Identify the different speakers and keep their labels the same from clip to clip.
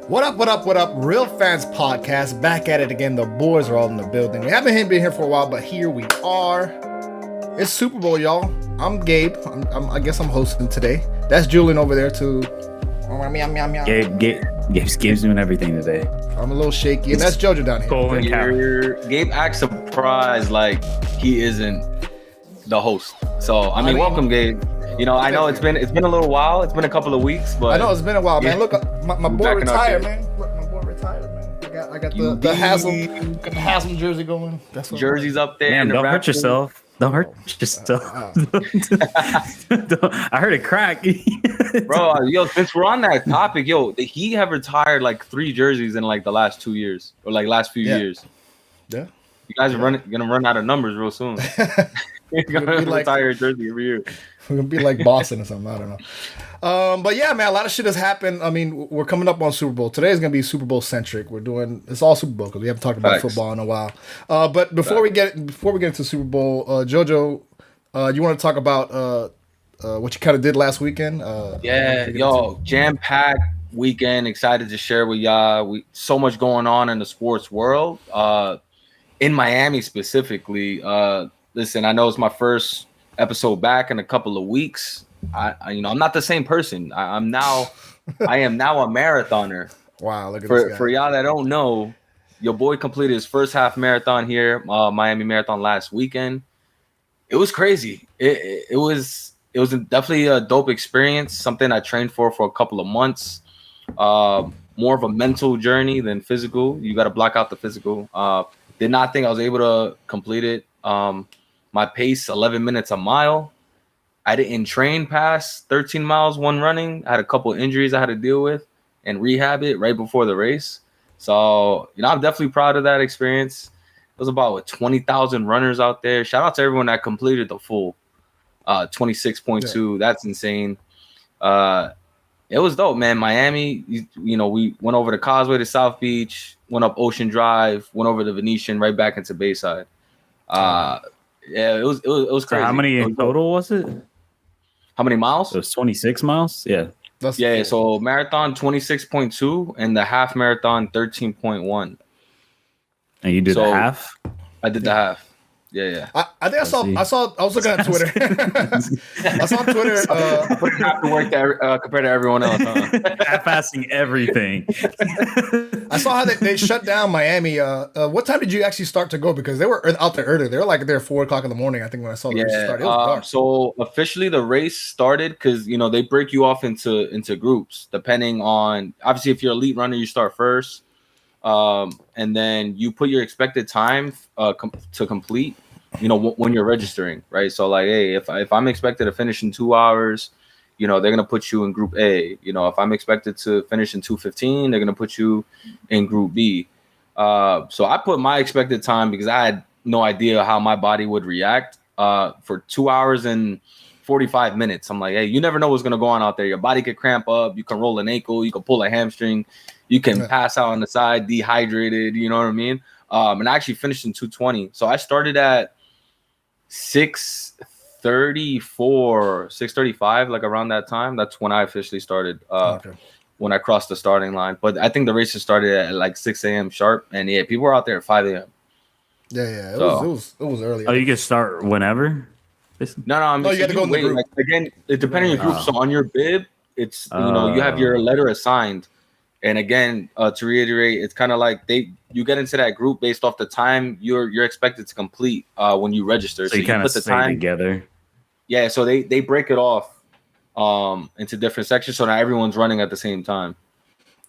Speaker 1: What up, what up, what up? Real Fans Podcast, back at it again. The boys are all in the building. We haven't been here for a while, but here we are. It's Super Bowl, y'all. I'm Gabe. I guess I'm hosting today. That's Julian over there, too.
Speaker 2: Gabe's doing everything today.
Speaker 1: I'm a little shaky. And that's JoJo down here.
Speaker 3: Gabe acts surprised like he isn't the host. So, I mean, welcome, Gabe. You know, I know it's been a little while. It's been a couple of weeks, but
Speaker 1: I know it's been a while, man. Look, my boy retired, man. Look, my boy retired, man. I got the Haslam jersey going. That's what
Speaker 3: jerseys up there.
Speaker 2: Man, don't hurt yourself. Don't hurt yourself. I heard it crack.
Speaker 3: Bro, since we're on that topic, he have retired like 3 jerseys in like the last 2 years or like last few years.
Speaker 1: Yeah.
Speaker 3: You guys are gonna run out of numbers real soon. You're gonna retire a jersey every year.
Speaker 1: We're gonna be like Boston or something. I don't know. But yeah, man, a lot of shit has happened. I mean, we're coming up on Super Bowl. Today is gonna be Super Bowl centric. It's all Super Bowl because we haven't talked about football in a while. But before we get into Super Bowl, JoJo, you want to talk about what you kind of did last weekend?
Speaker 3: Jam-packed weekend. Excited to share with y'all. So much going on in the sports world. In Miami specifically. Listen, I know it's my first episode back in a couple of weeks. I'm not the same person. I am now a marathoner.
Speaker 1: Wow, look at this guy.
Speaker 3: For y'all that don't know, your boy completed his first half marathon here, Miami Marathon last weekend. It was crazy. It was definitely a dope experience. Something I trained for a couple of months. More of a mental journey than physical. You got to block out the physical. Did not think I was able to complete it. My pace, 11 minutes a mile. I didn't train past 13 miles one running. I had a couple of injuries I had to deal with and rehab it right before the race. So, I'm definitely proud of that experience. It was about 20,000 runners out there. Shout out to everyone that completed the full 26.2. Yeah. That's insane. It was dope, man. Miami, we went over the Causeway to South Beach, went up Ocean Drive, went over the Venetian, right back into Bayside. It was crazy.
Speaker 2: So how many in total was it?
Speaker 3: How many miles?
Speaker 2: It was 26 miles. Yeah.
Speaker 3: So marathon 26.2 and the half marathon 13.1.
Speaker 2: And you did the half?
Speaker 3: I did the half. Yeah.
Speaker 1: I think I was looking at Twitter. I saw on Twitter.
Speaker 3: I put half the work compared to everyone else.
Speaker 2: Half-assing everything.
Speaker 1: I saw how they shut down Miami. What time did you actually start to go? Because they were out there early. They were like there 4 o'clock in the morning. I think when I saw the race start, it was dark.
Speaker 3: So officially the race started because they break you off into groups depending on, obviously if you're an elite runner you start first. And then you put your expected time to complete, when you're registering, right? So like, hey, if I'm expected to finish in 2 hours, they're going to put you in group A. If I'm expected to finish in 2:15, they're going to put you in group B. So I put my expected time because I had no idea how my body would react for 2 hours and 45 minutes. I'm like, hey, you never know what's going to go on out there. Your body could cramp up. You can roll an ankle. You can pull a hamstring. You can pass out on the side, dehydrated, you know what I mean? And I actually finished in 2:20. So I started at 6:35, like around that time. That's when I officially started, when I crossed the starting line. But I think the races started at like 6 a.m. sharp. And people were out there at 5 a.m.
Speaker 1: Yeah. It was early.
Speaker 2: Oh, you can start whenever?
Speaker 3: No,
Speaker 1: you got to go in the group.
Speaker 3: Like, again, it depending on your group. So on your bib, it's, you have your letter assigned. And again, to reiterate, it's kind of like you get into that group based off the time you're expected to complete when you register.
Speaker 2: So you kind of put the time together.
Speaker 3: Yeah, so they break it off into different sections, so not everyone's running at the same time.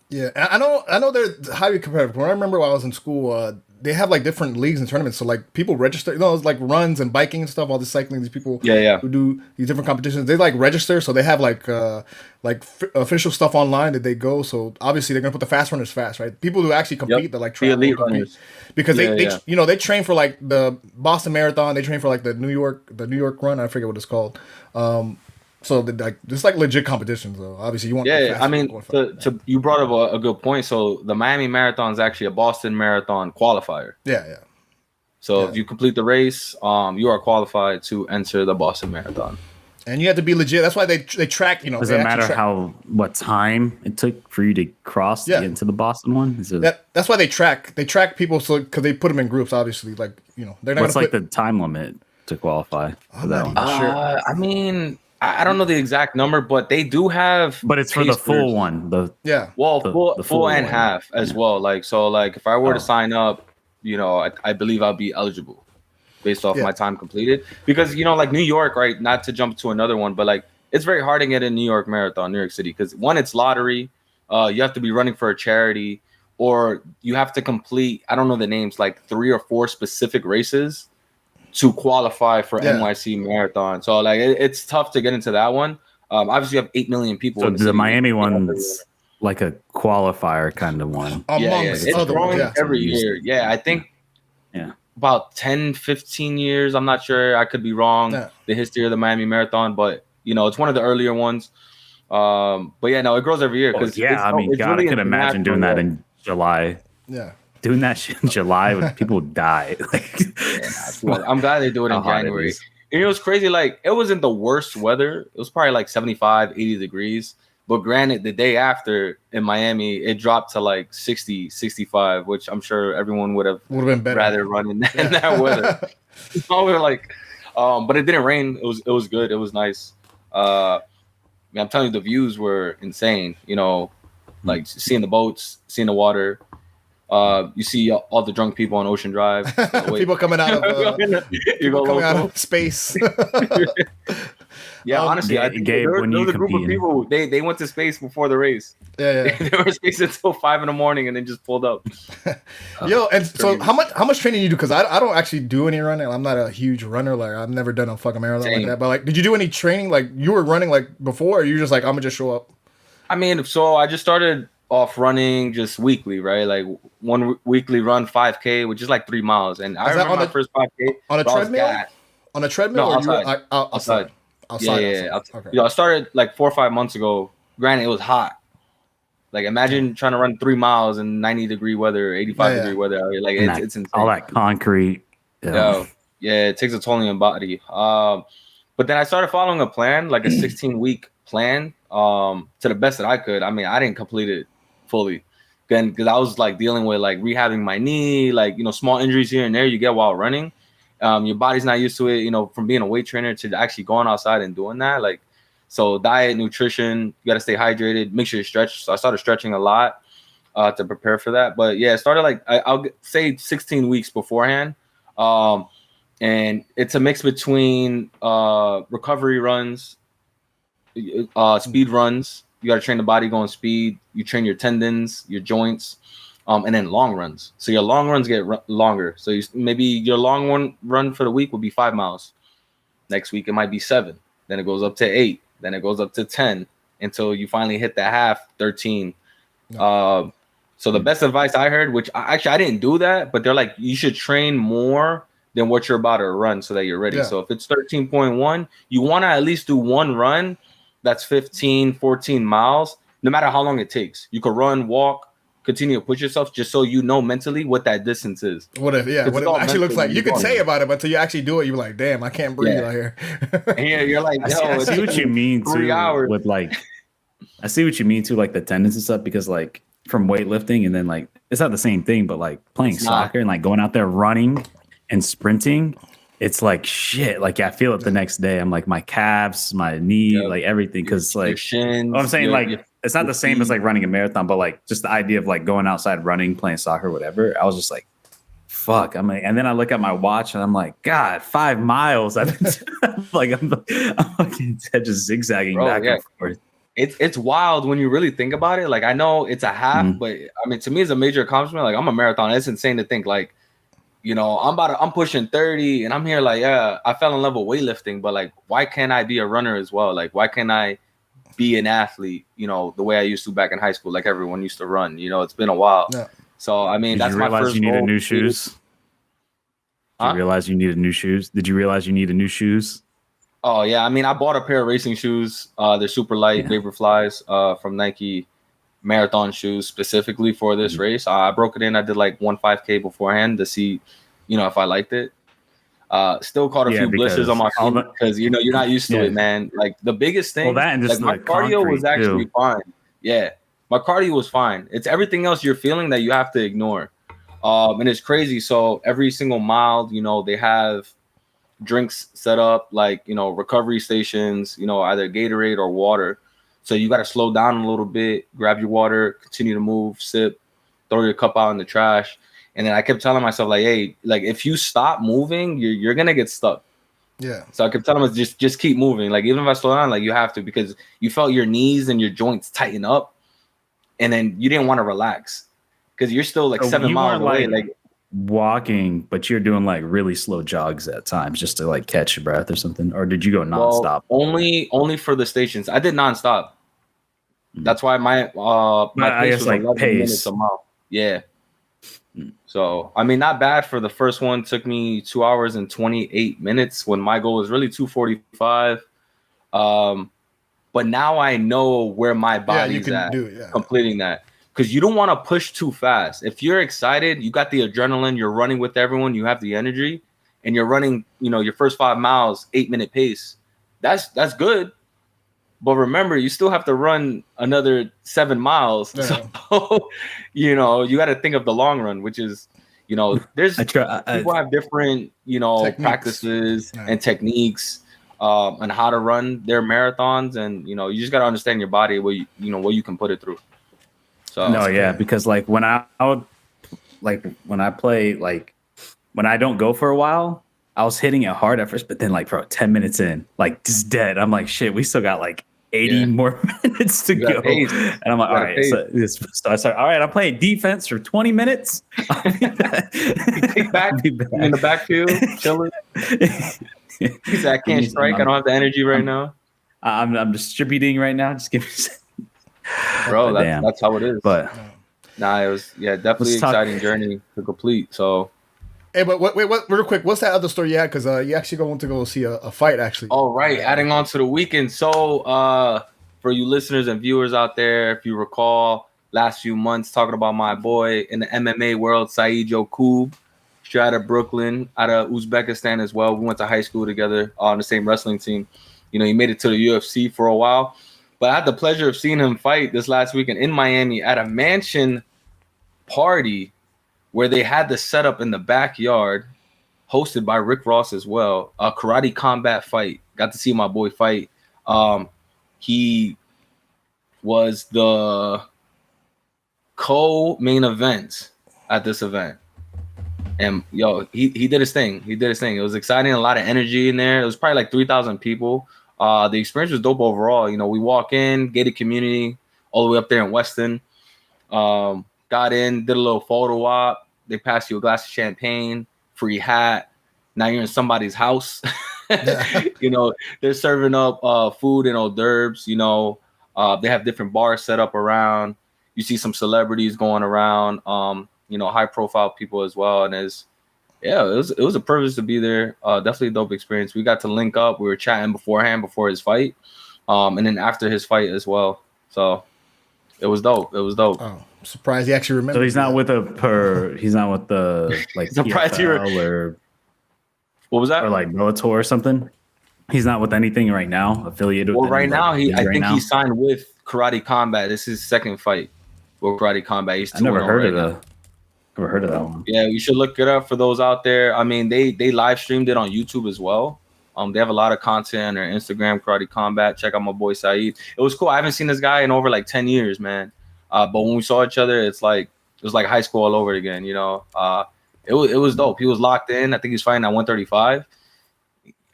Speaker 1: Yeah, I know they're highly competitive. When I remember when I was in school, they have like different leagues and tournaments. So like people register, it's like runs and biking and stuff. All this cycling, these people who do these different competitions, they like register. So they have like official stuff online that they go. So obviously they're gonna put the fast runners fast, right? People who actually compete, they're like
Speaker 3: the elite runners,
Speaker 1: because they train for like the Boston Marathon. They train for like the New York run. I forget what it's called. So it's like legit competitions, though. Obviously, you want.
Speaker 3: I mean, you brought up a good point. So the Miami Marathon is actually a Boston Marathon qualifier.
Speaker 1: Yeah.
Speaker 3: So if you complete the race, you are qualified to enter the Boston Marathon.
Speaker 1: And you have to be legit. That's why they track. You know,
Speaker 2: does it matter what time it took for you to cross to get into the Boston one?
Speaker 1: That's why they track. They track people because they put them in groups. Obviously, like they're not.
Speaker 2: What's like the time limit to qualify for that one?
Speaker 3: Sure. I mean, I don't know the exact number, but they do have.
Speaker 2: But it's for the full one.
Speaker 3: Full and half as well. Like if I were to sign up, I believe I'll be eligible based off my time completed, because like New York, right? Not to jump to another one, but like it's very hard to get in New York Marathon, New York City, because one, it's lottery. You have to be running for a charity, or you have to complete, I don't know the names, like 3 or 4 specific races to qualify for NYC Marathon. So like it's tough to get into that one. Obviously you have 8 million people.
Speaker 2: So the Miami one's like a qualifier kind of one.
Speaker 3: It's growing every year. Yeah, I think about 10, 15 years. I'm not sure. I could be wrong. The history of the Miami Marathon, but it's one of the earlier ones. But it grows every year.
Speaker 2: God, I could imagine doing that in July.
Speaker 1: Yeah.
Speaker 2: Doing that shit in July when people die.
Speaker 3: I'm glad they do it in January. It was crazy. Like, it wasn't the worst weather. It was probably like 75, 80 degrees. But granted, the day after in Miami, it dropped to like 60, 65, which I'm sure everyone would have
Speaker 1: been better.
Speaker 3: Rather run in that weather. So we were like, but it didn't rain. It was good. It was nice. I'm telling you, the views were insane. Like seeing the boats, seeing the water. You see all the drunk people on Ocean Drive.
Speaker 1: People coming out of space.
Speaker 3: Yeah, honestly, I think there was a group of people. They went to space before the race.
Speaker 1: Yeah.
Speaker 3: They were in space until 5 a.m. and then just pulled up.
Speaker 1: So how much training you do? Because I don't actually do any running. I'm not a huge runner. Like, I've never done a fucking marathon like that. But like, did you do any training? Like, you were running like before, or you just like, I'm gonna just show up?
Speaker 3: I mean, so I just started off running just weekly, right? Like one weekly run, 5K, which is like 3 miles. And I remember my first 5K
Speaker 1: on a treadmill. On a treadmill,
Speaker 3: no,
Speaker 1: or
Speaker 3: outside.
Speaker 1: Outside.
Speaker 3: Yeah. Okay. I started like 4 or 5 months ago. Granted, it was hot. Like, imagine trying to run 3 miles in 90-degree weather, 85-degree weather. Like, it's insane.
Speaker 2: All that concrete.
Speaker 3: Yeah, it takes a toll on your body. But then I started following a plan, like a 16-week plan, to the best that I could. I mean, I didn't complete it fully, then, because I was like dealing with like rehabbing my knee, like small injuries here and there you get while running. Your body's not used to it, from being a weight trainer to actually going outside and doing that. Like, so diet, nutrition, you got to stay hydrated, make sure you stretch. So I started stretching a lot to prepare for that. But yeah, it started like I'll say 16 weeks beforehand. And it's a mix between recovery runs, speed runs. You got to train the body going speed. You train your tendons, your joints, and then long runs. So your long runs get longer. So maybe your long run for the week will be 5 miles. Next week it might be 7. Then it goes up to 8. Then it goes up to 10 until you finally hit the half, 13. So the best advice I heard, which I didn't do that, but they're like, you should train more than what you're about to run so that you're ready. Yeah. So if it's 13.1, you want to at least do one run that's 15, 14 miles, no matter how long it takes. You could run, walk, continue to push yourself, just so you know mentally what that distance is.
Speaker 1: What it actually looks like. You could say about it, but until you actually do it, you're like, damn, I can't breathe out here.
Speaker 3: And you're like,
Speaker 2: I see what you mean too.
Speaker 3: 3 hours.
Speaker 2: With like, I see what you mean too, like the tendons and stuff, because like from weightlifting and then like it's not the same thing, but like playing soccer and like going out there running and sprinting, it's like shit. Like I feel it the next day. I'm like my calves, my knee, like everything. Because like
Speaker 3: shins,
Speaker 2: I'm saying, like it's not the same as like running a marathon, but like just the idea of like going outside running, playing soccer, whatever. I was just like, fuck. I'm like, and then I look at my watch and I'm like, God, 5 miles. I've been like I'm just zigzagging back and forth.
Speaker 3: It's wild when you really think about it. Like I know it's a half, but I mean to me it's a major accomplishment. Like I'm a marathon. It's insane to think like, I'm pushing 30 and I'm here like, I fell in love with weightlifting, but like, why can't I be a runner as well? Like, why can't I be an athlete, the way I used to back in high school, like everyone used to run, it's been a while. Yeah. So, I mean, that's my first
Speaker 2: you needed new shoes? Did you realize you needed new shoes? Did you realize you needed new shoes?
Speaker 3: Oh yeah. I mean, I bought a pair of racing shoes. They're super light, Vaporflies, from Nike. Marathon shoes specifically for this race. I broke it in. I did like 1 5K beforehand to see, if I liked it. Still caught a few blisters on my feet because you know you're not used to it, man. Like the biggest thing,
Speaker 2: that and just
Speaker 3: like my cardio was actually fine. Yeah, my cardio was fine. It's everything else you're feeling that you have to ignore, and it's crazy. So every single mile, you know, they have drinks set up, like, you know, recovery stations, you know, either Gatorade or water. So you got to slow down a little bit, grab your water, continue to move, sip, throw your cup out in the trash. And then I kept telling myself, like, hey, like if you stop moving, you're gonna get stuck.
Speaker 1: Yeah.
Speaker 3: So I kept telling myself, just keep moving. Like even if I slow down, like you have to, because you felt your knees and your joints tighten up, and then you didn't want to relax because you're still like 7 miles away. Like
Speaker 2: walking, but you're doing like really slow jogs at times just to like catch your breath or something. Or did you go nonstop?
Speaker 3: Well, only for the stations. I did nonstop. That's why my pace was like 11 minutes a mile. Yeah. So, I mean, not bad for the first one. Took me 2 hours and 28 minutes when my goal was really 2:45. But now I know where my body's at completing that. Because you don't want to push too fast. If you're excited, you got the adrenaline, you're running with everyone, you have the energy, and you're running, you know, your first 5 miles, 8-minute pace. That's good. But remember, you still have to run another 7 miles. Yeah. So, you know, you got to think of the long run, which is, you know, people have different, you know, practices and techniques on how to run their marathons. And, you know, you just got to understand your body, what you can put it through. So,
Speaker 2: because like when I play, like when I don't go for a while, I was hitting it hard at first, but then like, bro, 10 minutes in, like just dead. I'm like, shit, we still got like 80 more minutes to go. And I'm like, all right. So I started, all right, I'm playing defense for 20 minutes.
Speaker 3: Kick back in the backfield, chilling. He said, I can't strike. I don't have the energy right now.
Speaker 2: I'm distributing right now. Just give me
Speaker 3: bro, that's how it is. But it was definitely exciting journey to complete. So
Speaker 1: hey, but wait, real quick, what's that other story you had? Because you actually going to go see a fight, actually.
Speaker 3: Oh, right. Adding on to the weekend. So for you listeners and viewers out there, if you recall, last few months talking about my boy in the MMA world, Saeed Yokub, straight out of Brooklyn, out of Uzbekistan as well. We went to high school together on the same wrestling team. You know, he made it to the UFC for a while. But I had the pleasure of seeing him fight this last weekend in Miami at a mansion party where they had the setup in the backyard, hosted by Rick Ross as well. A karate combat fight. Got to see my boy fight. He was the co-main event at this event. And, he did his thing. It was exciting. A lot of energy in there. It was probably like 3,000 people. The experience was dope overall. You know, we walk in, gated community, all the way up there in Weston. Got in, did a little photo op. They pass you a glass of champagne, free hat. Now you're in somebody's house. You know, they're serving up food and hors d'oeuvres. You know, they have different bars set up around. You see some celebrities going around. You know, high profile people as well. And it was a privilege to be there. Definitely a dope experience. We got to link up. We were chatting beforehand, before his fight, and then after his fight as well. So it was dope. Oh,
Speaker 1: I'm surprised he actually remembered.
Speaker 2: So he's not with he's not with the like PFL or
Speaker 3: what was that?
Speaker 2: Or like Bellator or something. He's not with anything right now affiliated.
Speaker 3: Well, right now I think he signed with Karate Combat. This is his second fight with Karate Combat. He's
Speaker 2: never heard of that one.
Speaker 3: Yeah, you should look it up for those out there. I mean, they live streamed it on YouTube as well. They have a lot of content on their Instagram, Karate Combat. Check out my boy Saeed. It was cool. I haven't seen this guy in over like 10 years, man. But when we saw each other, it was like high school all over again, you know. It was dope. He was locked in. I think he's fighting at 135.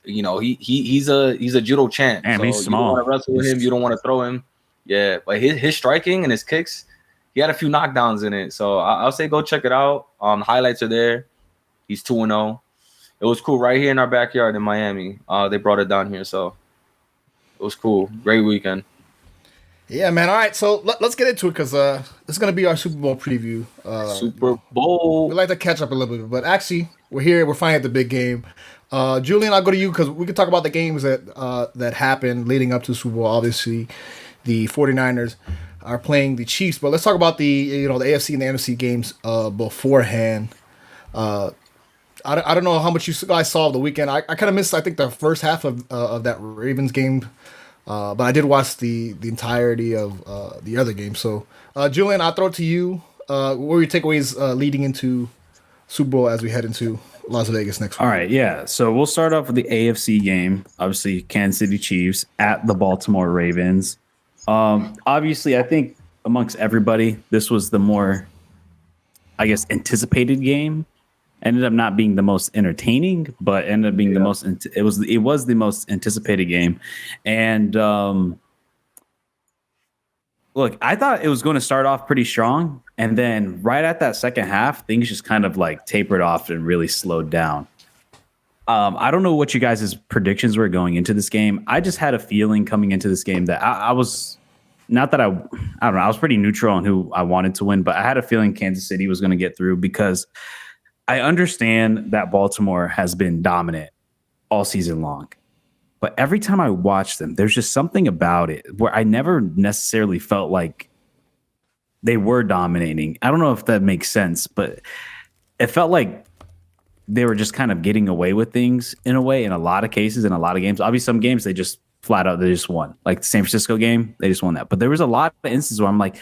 Speaker 3: You know, he's a judo champ.
Speaker 2: Damn, so he's small.
Speaker 3: You don't want to wrestle with him. You don't want to throw him. Yeah, but his striking and his kicks, he had a few knockdowns in it. So I'll say go check it out. The highlights are there. He's 2-0. It was cool right here in our backyard in Miami. They brought it down here, so it was cool. Great weekend.
Speaker 1: Yeah, man. All right, so let's get into it because this is going to be our Super Bowl preview.
Speaker 3: Super Bowl.
Speaker 1: We like to catch up a little bit, but actually, we're here. We're finally at the big game. Julian, I'll go to you because we can talk about the games that happened leading up to the Super Bowl. Obviously, the 49ers are playing the Chiefs, but let's talk about the AFC and the NFC games beforehand. I don't know how much you guys saw of the weekend. I kind of missed, I think, the first half of that Ravens game, but I did watch the entirety of the other game. So, Julian, I'll throw it to you. What were your takeaways leading into Super Bowl as we head into Las Vegas next week?
Speaker 2: All right, yeah. So we'll start off with the AFC game. Obviously, Kansas City Chiefs at the Baltimore Ravens. Obviously, I think amongst everybody, this was the more, I guess, anticipated game. Ended up not being the most entertaining, but ended up being the most. It was the most anticipated game, and look, I thought it was going to start off pretty strong, and then right at that second half, things just kind of like tapered off and really slowed down. I don't know what you guys' predictions were going into this game. I just had a feeling coming into this game that I was not that I don't know. I was pretty neutral on who I wanted to win, but I had a feeling Kansas City was going to get through because I understand that Baltimore has been dominant all season long. But every time I watch them, there's just something about it where I never necessarily felt like they were dominating. I don't know if that makes sense, but it felt like they were just kind of getting away with things in a way in a lot of cases, in a lot of games. Obviously, some games they just flat out, they just won. Like the San Francisco game, they just won that. But there was a lot of instances where I'm like,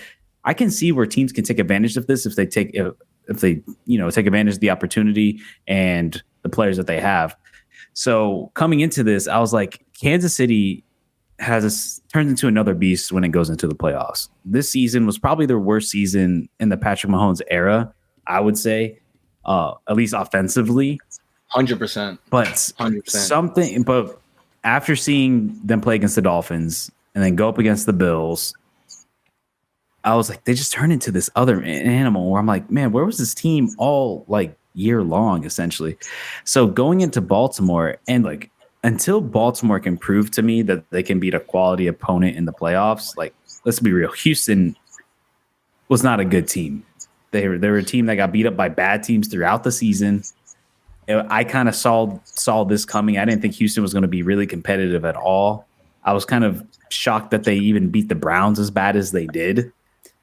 Speaker 2: I can see where teams can take advantage of this if they take advantage of the opportunity and the players that they have. So coming into this, I was like, Kansas City turns into another beast when it goes into the playoffs. This season was probably their worst season in the Patrick Mahomes era, I would say, at least offensively.
Speaker 3: 100%.
Speaker 2: But 100%. But after seeing them play against the Dolphins and then go up against the Bills, I was like, they just turned into this other animal where I'm like, man, where was this team all like year long, essentially? So going into Baltimore and like until Baltimore can prove to me that they can beat a quality opponent in the playoffs, like let's be real, Houston was not a good team. They were a team that got beat up by bad teams throughout the season. I kind of saw this coming. I didn't think Houston was going to be really competitive at all. I was kind of shocked that they even beat the Browns as bad as they did.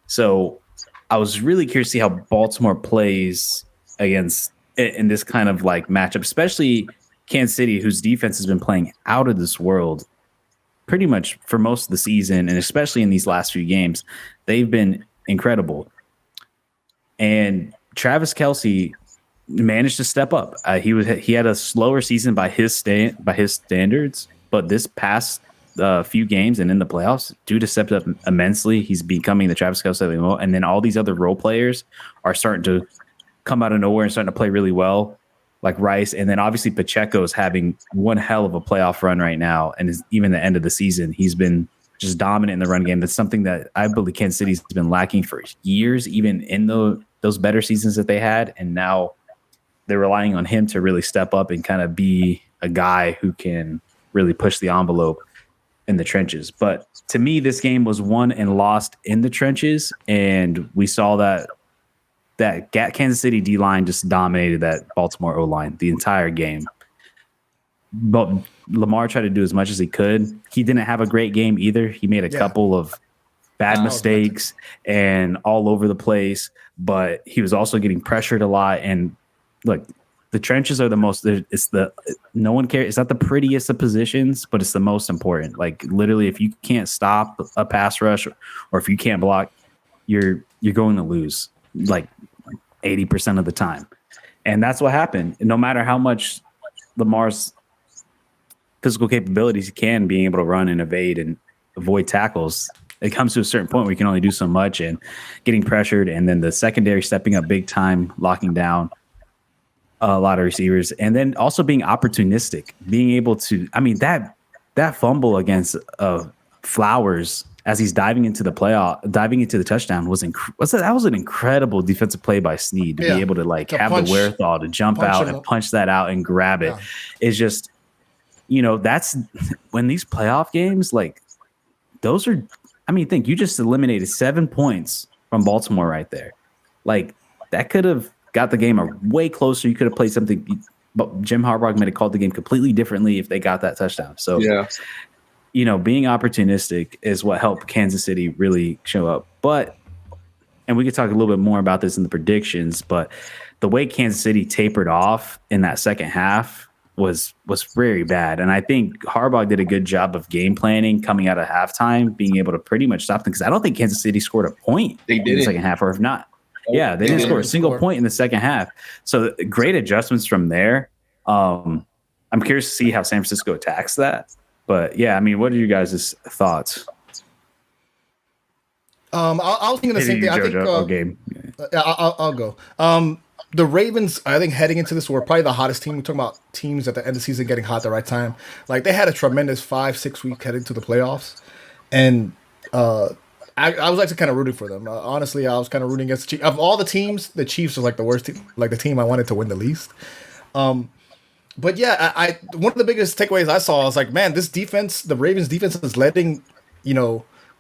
Speaker 2: So I was really curious to see how Baltimore plays against in this kind of like matchup, especially Kansas City, whose defense has been playing out of this world pretty much for most of the season, and especially in these last few games, they've been incredible. And Travis Kelce managed to step up. He had a slower season by his standards, but this past few games and in the playoffs, dude has stepped up immensely. He's becoming the Travis Kelce, and then all these other role players are starting to come out of nowhere and starting to play really well, like Rice. And then obviously Pacheco is having one hell of a playoff run right now, and even the end of the season, he's been just dominant in the run game. That's something that I believe Kansas City's been lacking for years, even in those better seasons that they had, and now they're relying on him to really step up and kind of be a guy who can really push the envelope in the trenches. But to me, this game was won and lost in the trenches, and we saw that Kansas City D-line just dominated that Baltimore O-line the entire game. But Lamar tried to do as much as he could. He didn't have a great game either. He made a couple of bad mistakes and all over the place, but he was also getting pressured a lot. And look, the trenches are the most, no one cares. It's not the prettiest of positions, but it's the most important. Like literally, if you can't stop a pass rush or if you can't block, you're going to lose like 80% of the time. And that's what happened. And no matter how much Lamar's physical capabilities he can, being able to run and evade and avoid tackles, it comes to a certain point where you can only do so much, and getting pressured, and then the secondary stepping up big time, locking down a lot of receivers, and then also being opportunistic, being able to, I mean, that fumble against Flowers as he's diving into the touchdown that was an incredible defensive play by Snead to be able to like have the wherewithal to jump out and punch that out and grab it. It's just, that's when these playoff games, like those are, I mean, think you just eliminated 7 points from Baltimore right there. Like that could have got the game way closer. You could have played something, but Jim Harbaugh might have called the game completely differently if they got that touchdown. So, being opportunistic is what helped Kansas City really show up. And we could talk a little bit more about this in the predictions, but the way Kansas City tapered off in that second half was very bad. And I think Harbaugh did a good job of game planning coming out of halftime, being able to pretty much stop them, because I don't think Kansas City scored a point in the second half, or if not, they didn't score a single point in the second half. So great adjustments from there. I'm curious to see how San Francisco attacks that. But yeah, I mean, what are you guys' thoughts?
Speaker 1: I was thinking the same thing. I think
Speaker 2: game.
Speaker 1: I'll go. The Ravens, I think heading into this were probably the hottest team. We're talking about teams at the end of the season getting hot at the right time. Like they had a tremendous 5-6 week heading to the playoffs, and I was actually kind of rooting for them. Honestly, I was kind of rooting against the Chiefs. Of all the teams, the Chiefs was like the worst team, like the team I wanted to win the least. But yeah, I one of the biggest takeaways I saw was like, man, this defense, the Ravens defense is letting,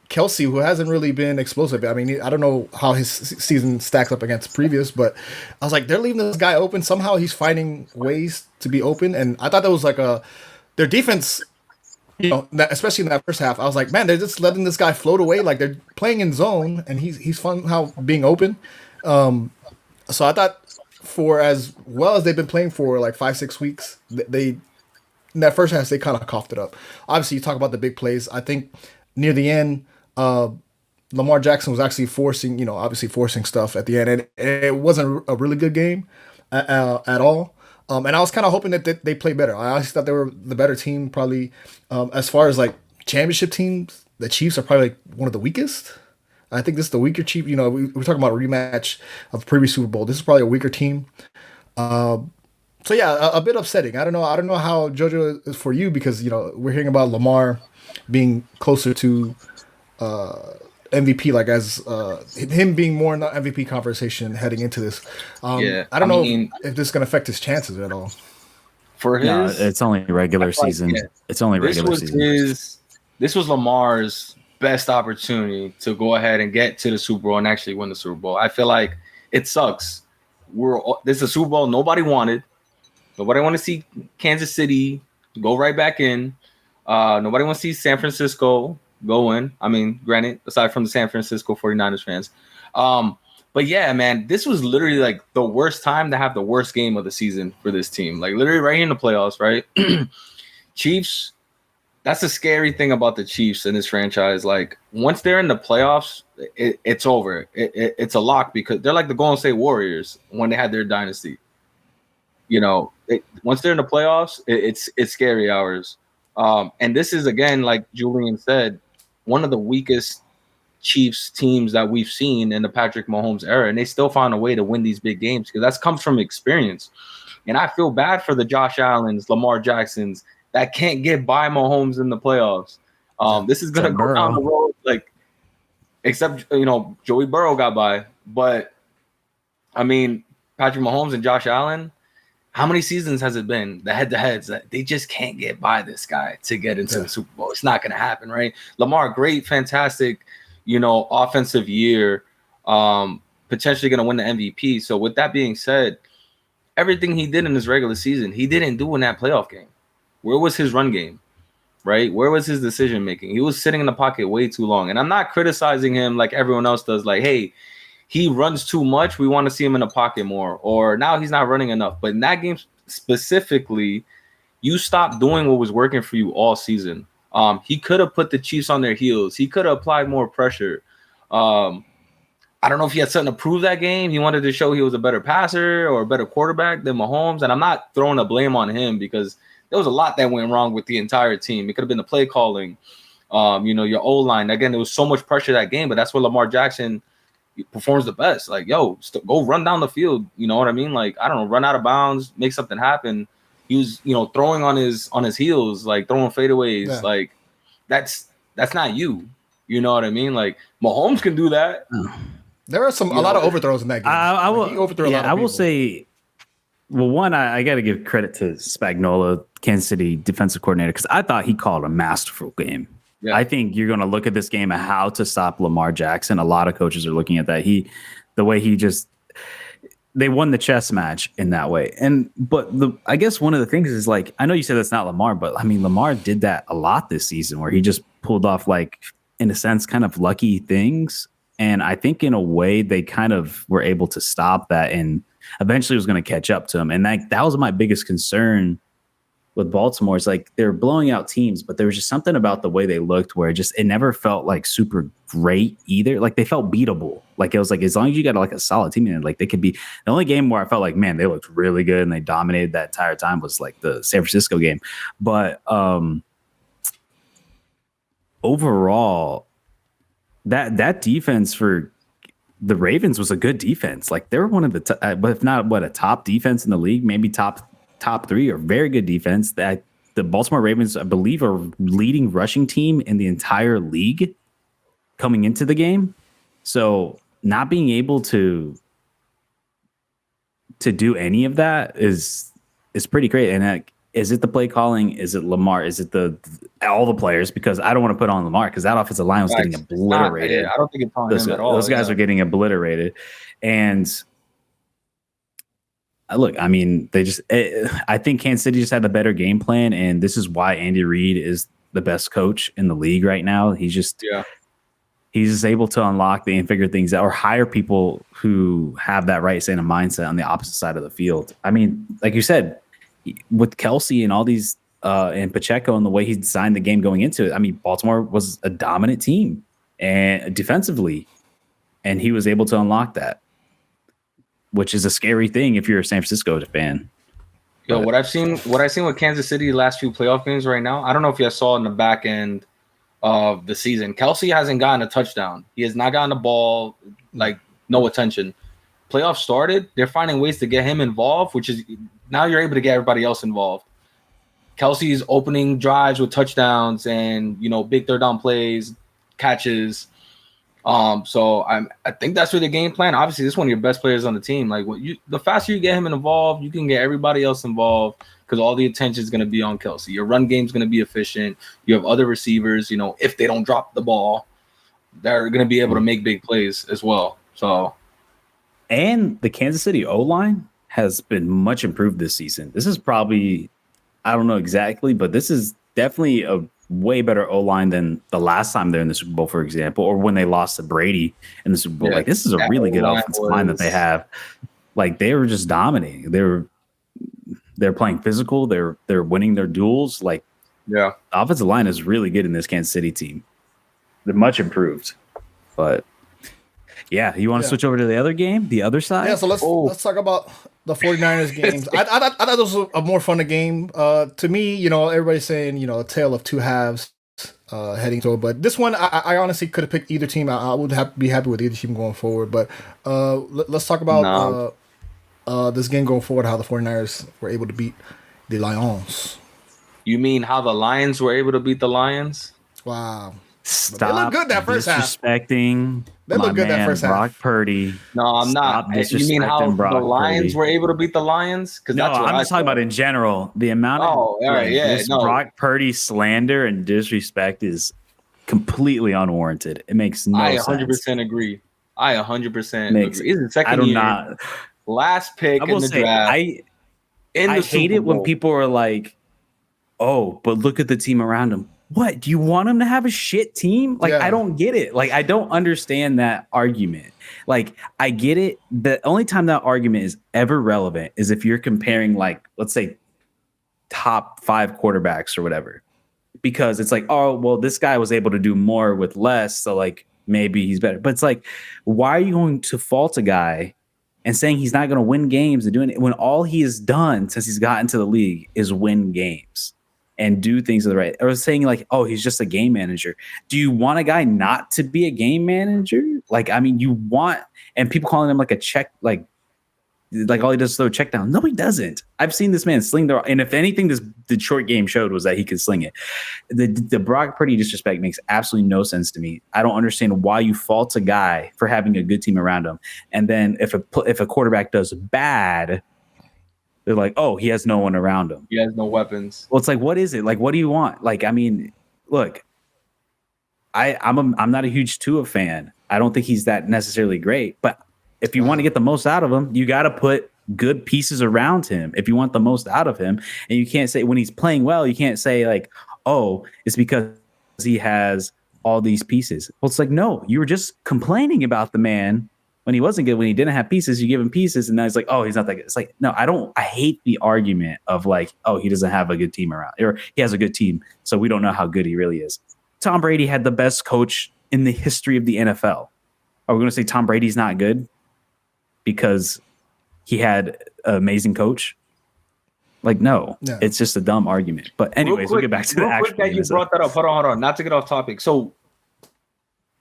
Speaker 1: Kelsey, who hasn't really been explosive. I mean, I don't know how his season stacks up against previous, but I was like, they're leaving this guy open. Somehow he's finding ways to be open. And I thought that was like their defense, especially in that first half. I was like, man, they're just letting this guy float away. Like they're playing in zone and he's somehow being open. So I thought for as well as they've been playing for like 5-6 weeks, they in that first half, they kind of coughed it up. Obviously, you talk about the big plays. I think near the end, Lamar Jackson was actually forcing stuff at the end, and it wasn't a really good game at all. And I was kind of hoping that they play better. I honestly thought they were the better team, probably. As far as like championship teams, the Chiefs are probably like one of the weakest. I think this is the weaker Chiefs. We're talking about a rematch of the previous Super Bowl. This is probably a weaker team. So yeah, a bit upsetting. I don't know how JoJo is for you, because we're hearing about Lamar being closer to MVP, like as him being more in the MVP conversation heading into this. I don't know if this is going to affect his chances at all.
Speaker 3: For his,
Speaker 2: it's only regular season. It's only regular season.
Speaker 3: This was Lamar's best opportunity to go ahead and get to the Super Bowl and actually win the Super Bowl. I feel like it sucks. This is a Super Bowl nobody wanted. Nobody want to see Kansas City go right back in. Nobody wants to see San Francisco go in. I mean, granted, aside from the San Francisco 49ers fans. But yeah, man, this was literally like the worst time to have the worst game of the season for this team. Like literally right here in the playoffs, right? Chiefs, that's the scary thing about the Chiefs in this franchise. Like once they're in the playoffs, it's over. It's a lock, because they're like the Golden State Warriors when they had their dynasty. Once they're in the playoffs, it's scary hours. And this is, again, like Julian said, one of the weakest Chiefs teams that we've seen in the Patrick Mahomes era, and they still found a way to win these big games, because that comes from experience. And I feel bad for the Josh Allens, Lamar Jacksons that can't get by Mahomes in the playoffs. This is gonna go down the road, like, except Joey Burrow got by, but I mean Patrick Mahomes and Josh Allen. How many seasons has it been, the head-to-heads, that they just can't get by this guy to get into the Super Bowl? It's not going to happen, right? Lamar, great, fantastic, offensive year, potentially going to win the MVP. So with that being said, everything he did in his regular season, he didn't do in that playoff game. Where was his run game, right? Where was his decision-making? He was sitting in the pocket way too long. And I'm not criticizing him like everyone else does, like, hey, he runs too much. We want to see him in the pocket more. Or now he's not running enough. But in that game specifically, you stopped doing what was working for you all season. He could have put the Chiefs on their heels. He could have applied more pressure. I don't know if he had something to prove that game. He wanted to show he was a better passer or a better quarterback than Mahomes. And I'm not throwing a blame on him, because there was a lot that went wrong with the entire team. It could have been the play calling, your O-line. Again, there was so much pressure that game, but that's where Lamar Jackson performs the best. Like, go run down the field. You know what I mean? Like, I don't know, run out of bounds, make something happen. He was, throwing on his heels, like throwing fadeaways. Yeah. Like, that's not you. You know what I mean? Like, Mahomes can do that.
Speaker 1: There are a lot of overthrows in that game.
Speaker 2: I will say, well, one, I got to give credit to Spagnuolo, Kansas City defensive coordinator, because I thought he called a masterful game. Yeah. I think you're going to look at this game and how to stop Lamar Jackson. A lot of coaches are looking at that. They won the chess match in that way. But I guess one of the things is, like, I know you said that's not Lamar, but I mean, Lamar did that a lot this season, where he just pulled off, like, in a sense, kind of lucky things. And I think in a way they kind of were able to stop that and eventually was going to catch up to him. And that was my biggest concern with Baltimore. It's like they're blowing out teams, but there was just something about the way they looked where it never felt like super great either. Like they felt beatable. Like it was like, as long as you got like a solid team in it, like they could be. The only game where I felt like, man, they looked really good and they dominated that entire time was like the San Francisco game. But overall, that defense for the Ravens was a good defense. Like they were one of the, if not a top defense in the league, maybe top 3, or very good defense. That the Baltimore Ravens, I believe, are leading rushing team in the entire league coming into the game. So not being able to do any of that is pretty great. And is it the play calling? Is it Lamar? Is it all the players? Because I don't want to put on Lamar because that offensive line was getting obliterated.
Speaker 3: I don't think it's on him at all.
Speaker 2: Those guys are getting obliterated. And look, I mean, I think Kansas City just had the better game plan, and this is why Andy Reid is the best coach in the league right now. He's just able to unlock and figure things out, or hire people who have that right state of mindset on the opposite side of the field. I mean, like you said, with Kelsey and all these and Pacheco and the way he designed the game going into it, I mean, Baltimore was a dominant team and defensively, and he was able to unlock that, which is a scary thing if you're a San Francisco fan.
Speaker 3: Yo, what I've seen with Kansas City the last few playoff games right now, I don't know if you saw in the back end of the season, Kelsey hasn't gotten a touchdown. He has not gotten a ball, like no attention. Playoffs started, they're finding ways to get him involved, which is now you're able to get everybody else involved. Kelsey's opening drives with touchdowns and, big third down plays, catches. So I think that's really the game plan. Obviously, this is one of your best players on the team. Like the faster you get him involved, you can get everybody else involved because all the attention is going to be on Kelsey. Your run game is going to be efficient. You have other receivers. If they don't drop the ball, they're going to be able to make big plays as well. So,
Speaker 2: and the Kansas City O-line has been much improved this season. This is probably, I don't know exactly, but this is definitely a way better O-line than the last time they're in the Super Bowl, for example, or when they lost to Brady in the Super Bowl. Like this is a really good offensive line that they have. Like they were just dominating. They're playing physical. They're winning their duels. Like the offensive line is really good in this Kansas City team. They're much improved. But yeah, you want to switch over to the other game, the other side?
Speaker 1: Yeah, so let's talk about the 49ers games. I thought this was a more fun game. To me, everybody's saying, a tale of two halves heading to it. But this one, I honestly could have picked either team. I would be happy with either team going forward. But let's talk about this game going forward, how the 49ers were able to beat the Lions.
Speaker 3: You mean how the Lions were able to beat the Lions?
Speaker 1: Wow.
Speaker 2: Stop
Speaker 1: they look good that first
Speaker 2: disrespecting
Speaker 1: half. They look good that first half.
Speaker 2: Brock Purdy.
Speaker 3: No, I'm not. You mean how the Lions were able to beat the Lions? Because
Speaker 2: no, I'm just talking about in general. The amount of Brock Purdy slander and disrespect is completely unwarranted. It makes no sense.
Speaker 3: I 100% agree. I 100% agree. It's the second year. Last pick in the draft.
Speaker 2: I hate it when people are like, "Oh, but look at the team around him." What? Do you want him to have a shit team? Like, I don't get it. Like, I don't understand that argument. Like, I get it. The only time that argument is ever relevant is if you're comparing, like, let's say top 5 quarterbacks or whatever. Because it's like, oh, well, this guy was able to do more with less. So, like, maybe he's better. But it's like, why are you going to fault a guy and saying he's not going to win games and doing it when all he has done since he's gotten to the league is win games and do things the right, or saying like, oh, he's just a game manager. Do you want a guy not to be a game manager? Like, I mean, you want, and people calling him like a check, like all he does is throw a check down. No, he doesn't. I've seen this man sling and if anything, the short game showed was that he could sling it. The Brock Purdy disrespect makes absolutely no sense to me. I don't understand why you fault a guy for having a good team around him. And then if a quarterback does bad, they're like, oh, he has no one around him.
Speaker 3: He has no weapons.
Speaker 2: Well, it's like, what is it? Like, what do you want? Like, I mean, look, I'm not a huge Tua fan. I don't think he's that necessarily great. But if you want to get the most out of him, you got to put good pieces around him if you want the most out of him. And you can't say when he's playing well, you can't say like, oh, it's because he has all these pieces. Well, it's like, no, you were just complaining about the man when he wasn't good, when he didn't have pieces, you give him pieces, and now he's like, oh, he's not that good. It's like, no, I hate the argument of like, oh, he doesn't have a good team around, or he has a good team, so we don't know how good he really is. Tom Brady had the best coach in the history of the NFL. Are we going to say Tom Brady's not good because he had an amazing coach? Like, no, it's just a dumb argument. But anyways, we'll get back to the actual game.
Speaker 3: You brought that up. Hold on. Not to get off topic. So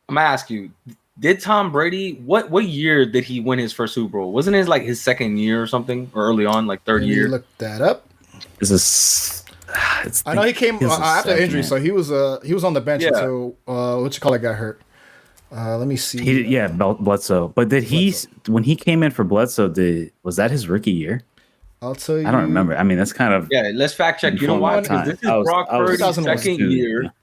Speaker 3: I'm going to ask you, did Tom Brady, what year did he win his first Super Bowl? Wasn't it like his second year or something, or early on, like third year?
Speaker 1: Look that up. I know he came after injury, so he was on the bench until got hurt. Let me see.
Speaker 2: Bledsoe. But did when he came in for Bledsoe, was that his rookie year?
Speaker 1: I'll tell you.
Speaker 2: I don't remember. I mean, that's kind of
Speaker 3: Let's fact check. You know why? Because this is Brock Purdy's second year.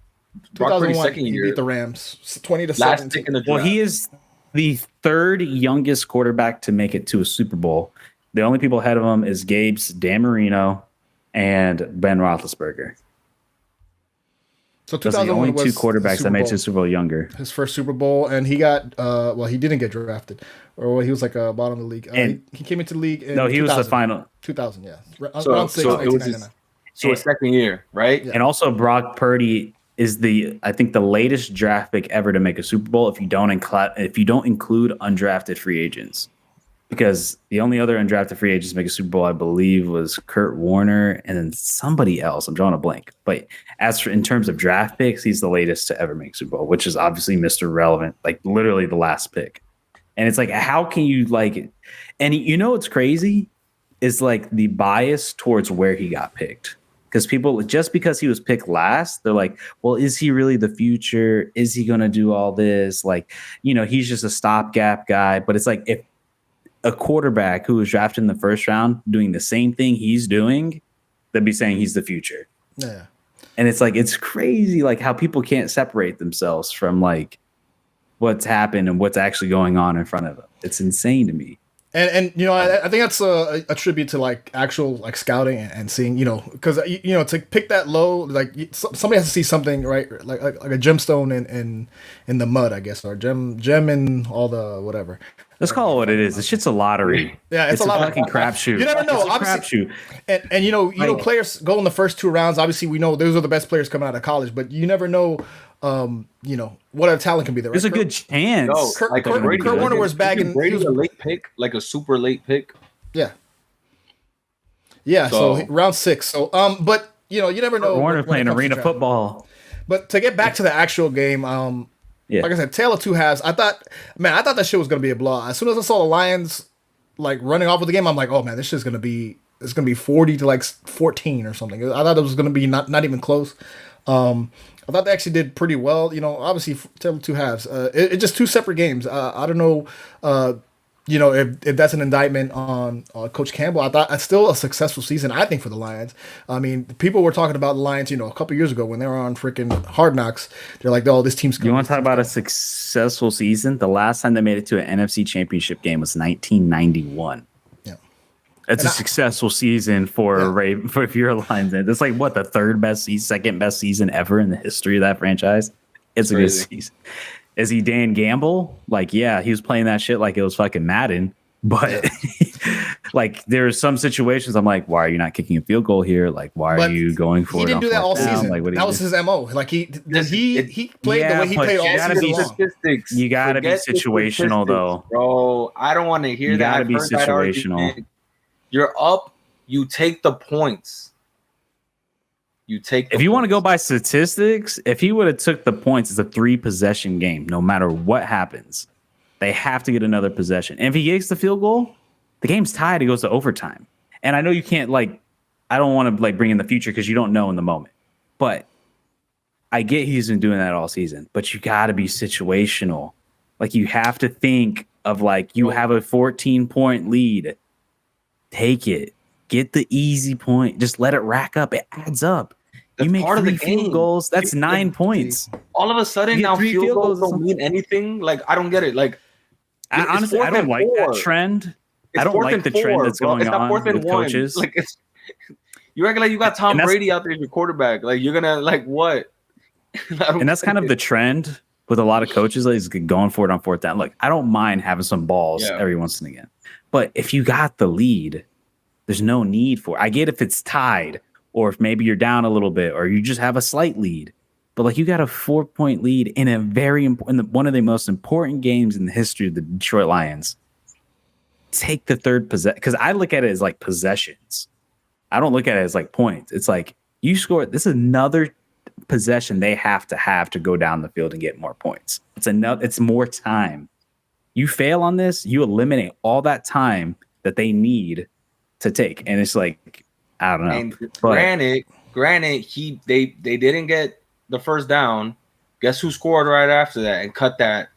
Speaker 1: Brock Purdy's second year. He beat the Rams 20-17.
Speaker 2: Well, he is the third youngest quarterback to make it to a Super Bowl. The only people ahead of him is Gabe's Dan Marino and Ben Roethlisberger.
Speaker 1: So
Speaker 2: those are the only two quarterbacks that made it to the Super Bowl younger.
Speaker 1: His first Super Bowl, and he got he didn't get drafted, or he was like a bottom of the league. He came into the league.
Speaker 2: He was the final
Speaker 1: 2000. Yeah,
Speaker 3: round 6, 1999. So his second year, right?
Speaker 2: Yeah. And also Brock Purdy is I think the latest draft pick ever to make a Super Bowl if you don't include undrafted free agents. Because the only other undrafted free agents to make a Super Bowl, I believe, was Kurt Warner and then somebody else. I'm drawing a blank. But in terms of draft picks, he's the latest to ever make Super Bowl, which is obviously Mr. Relevant, like literally the last pick. And it's like, how can you like? And what's crazy is like the bias towards where he got picked. Because people, just because he was picked last, they're like, well, is he really the future? Is he going to do all this? Like, he's just a stopgap guy. But it's like, if a quarterback who was drafted in the first round doing the same thing he's doing, they'd be saying he's the future.
Speaker 1: Yeah. And
Speaker 2: it's like, it's crazy, like how people can't separate themselves from like what's happened and what's actually going on in front of them. It's insane to me.
Speaker 1: And I think that's a tribute to like actual like scouting and seeing, because to pick that low, like somebody has to see something, right? Like a gemstone in the mud, I guess, or gem in all the whatever.
Speaker 2: Let's call it what it is. This shit's a lottery.
Speaker 1: Yeah, it's a fucking
Speaker 2: crapshoot.
Speaker 1: You never know.
Speaker 2: Obviously,
Speaker 1: crapshoot. Players go in the first 2 rounds. Obviously, we know those are the best players coming out of college, but you never know. What a talent can be there. Right?
Speaker 2: There's a good chance.
Speaker 1: Kurt Warner was bagging.
Speaker 3: Brady a late pick, like a super late pick.
Speaker 1: Yeah. Yeah. So round 6. So but you never know.
Speaker 2: Warner playing arena football.
Speaker 1: But to get back to the actual game, like I said, tale of two halves. I thought that shit was gonna be a blowout. As soon as I saw the Lions like running off with the game, I'm like, oh man, this shit's gonna be 40 to like 14 or something. I thought it was gonna be not even close. I thought they actually did pretty well. Obviously, tale of two halves. It's just 2 separate games. I don't know. If that's an indictment on Coach Campbell. I thought it's still a successful season, I think, for the Lions. I mean, people were talking about the Lions, a couple years ago when they were on freaking Hard Knocks. They're like, oh, this team's good.
Speaker 2: You want to talk about a successful season? The last time they made it to an NFC Championship game was 1991. Yeah. It's a successful season for if you're a Lions. It's like, what, the second best season ever in the history of that franchise? It's a good season. Is he Dan Gamble? Like, yeah, he was playing that shit like it was fucking Madden. But like, there's some situations I'm like, why are you not kicking a field goal here? Like, why are you going for it? He
Speaker 1: didn't do that all season. Like, that was his MO. Like he played the way he played all season.
Speaker 2: You gotta be situational though,
Speaker 3: bro. I don't want to hear that.
Speaker 2: You gotta be situational.
Speaker 3: You're up. You take the points. If
Speaker 2: you want to go by statistics, if he would have took the points, it's a 3-possession game. No matter what happens, they have to get another possession. And if he gets the field goal, the game's tied. It goes to overtime. And I know you can't I don't want to bring in the future because you don't know in the moment. But I get he's been doing that all season. But you got to be situational. Like, you have to think of you have a 14-point lead. Take it. Get the easy point. Just let it rack up. It adds up.
Speaker 3: That's
Speaker 2: you make
Speaker 3: part
Speaker 2: 3
Speaker 3: of the game.
Speaker 2: Field goals. That's 9 points.
Speaker 3: All of a sudden, now field goals don't mean anything. Like, I don't get it. Like,
Speaker 2: honestly, I don't like that trend. I don't like the trend that's going on with coaches.
Speaker 3: Like, you act like you got Tom Brady out there as your quarterback. Like, you're gonna what?
Speaker 2: And that's kind of the trend with a lot of coaches, like, is going for it on fourth down. Look, I don't mind having some balls every once and again, but if you got the lead, there's no need for it. I get if it's tied, or if maybe you're down a little bit, or you just have a slight lead. But like, you got a 4-point lead in a very important, one of the most important games in the history of the Detroit Lions. Take the third possession, because I look at it as like possessions. I don't look at it as like points. It's like you scored. This is another possession they have to go down the field and get more points. It's more time. You fail on this, you eliminate all that time that they need to take, and it's like, I don't know.
Speaker 3: And granted, they didn't get the first down. Guess who scored right after that and cut that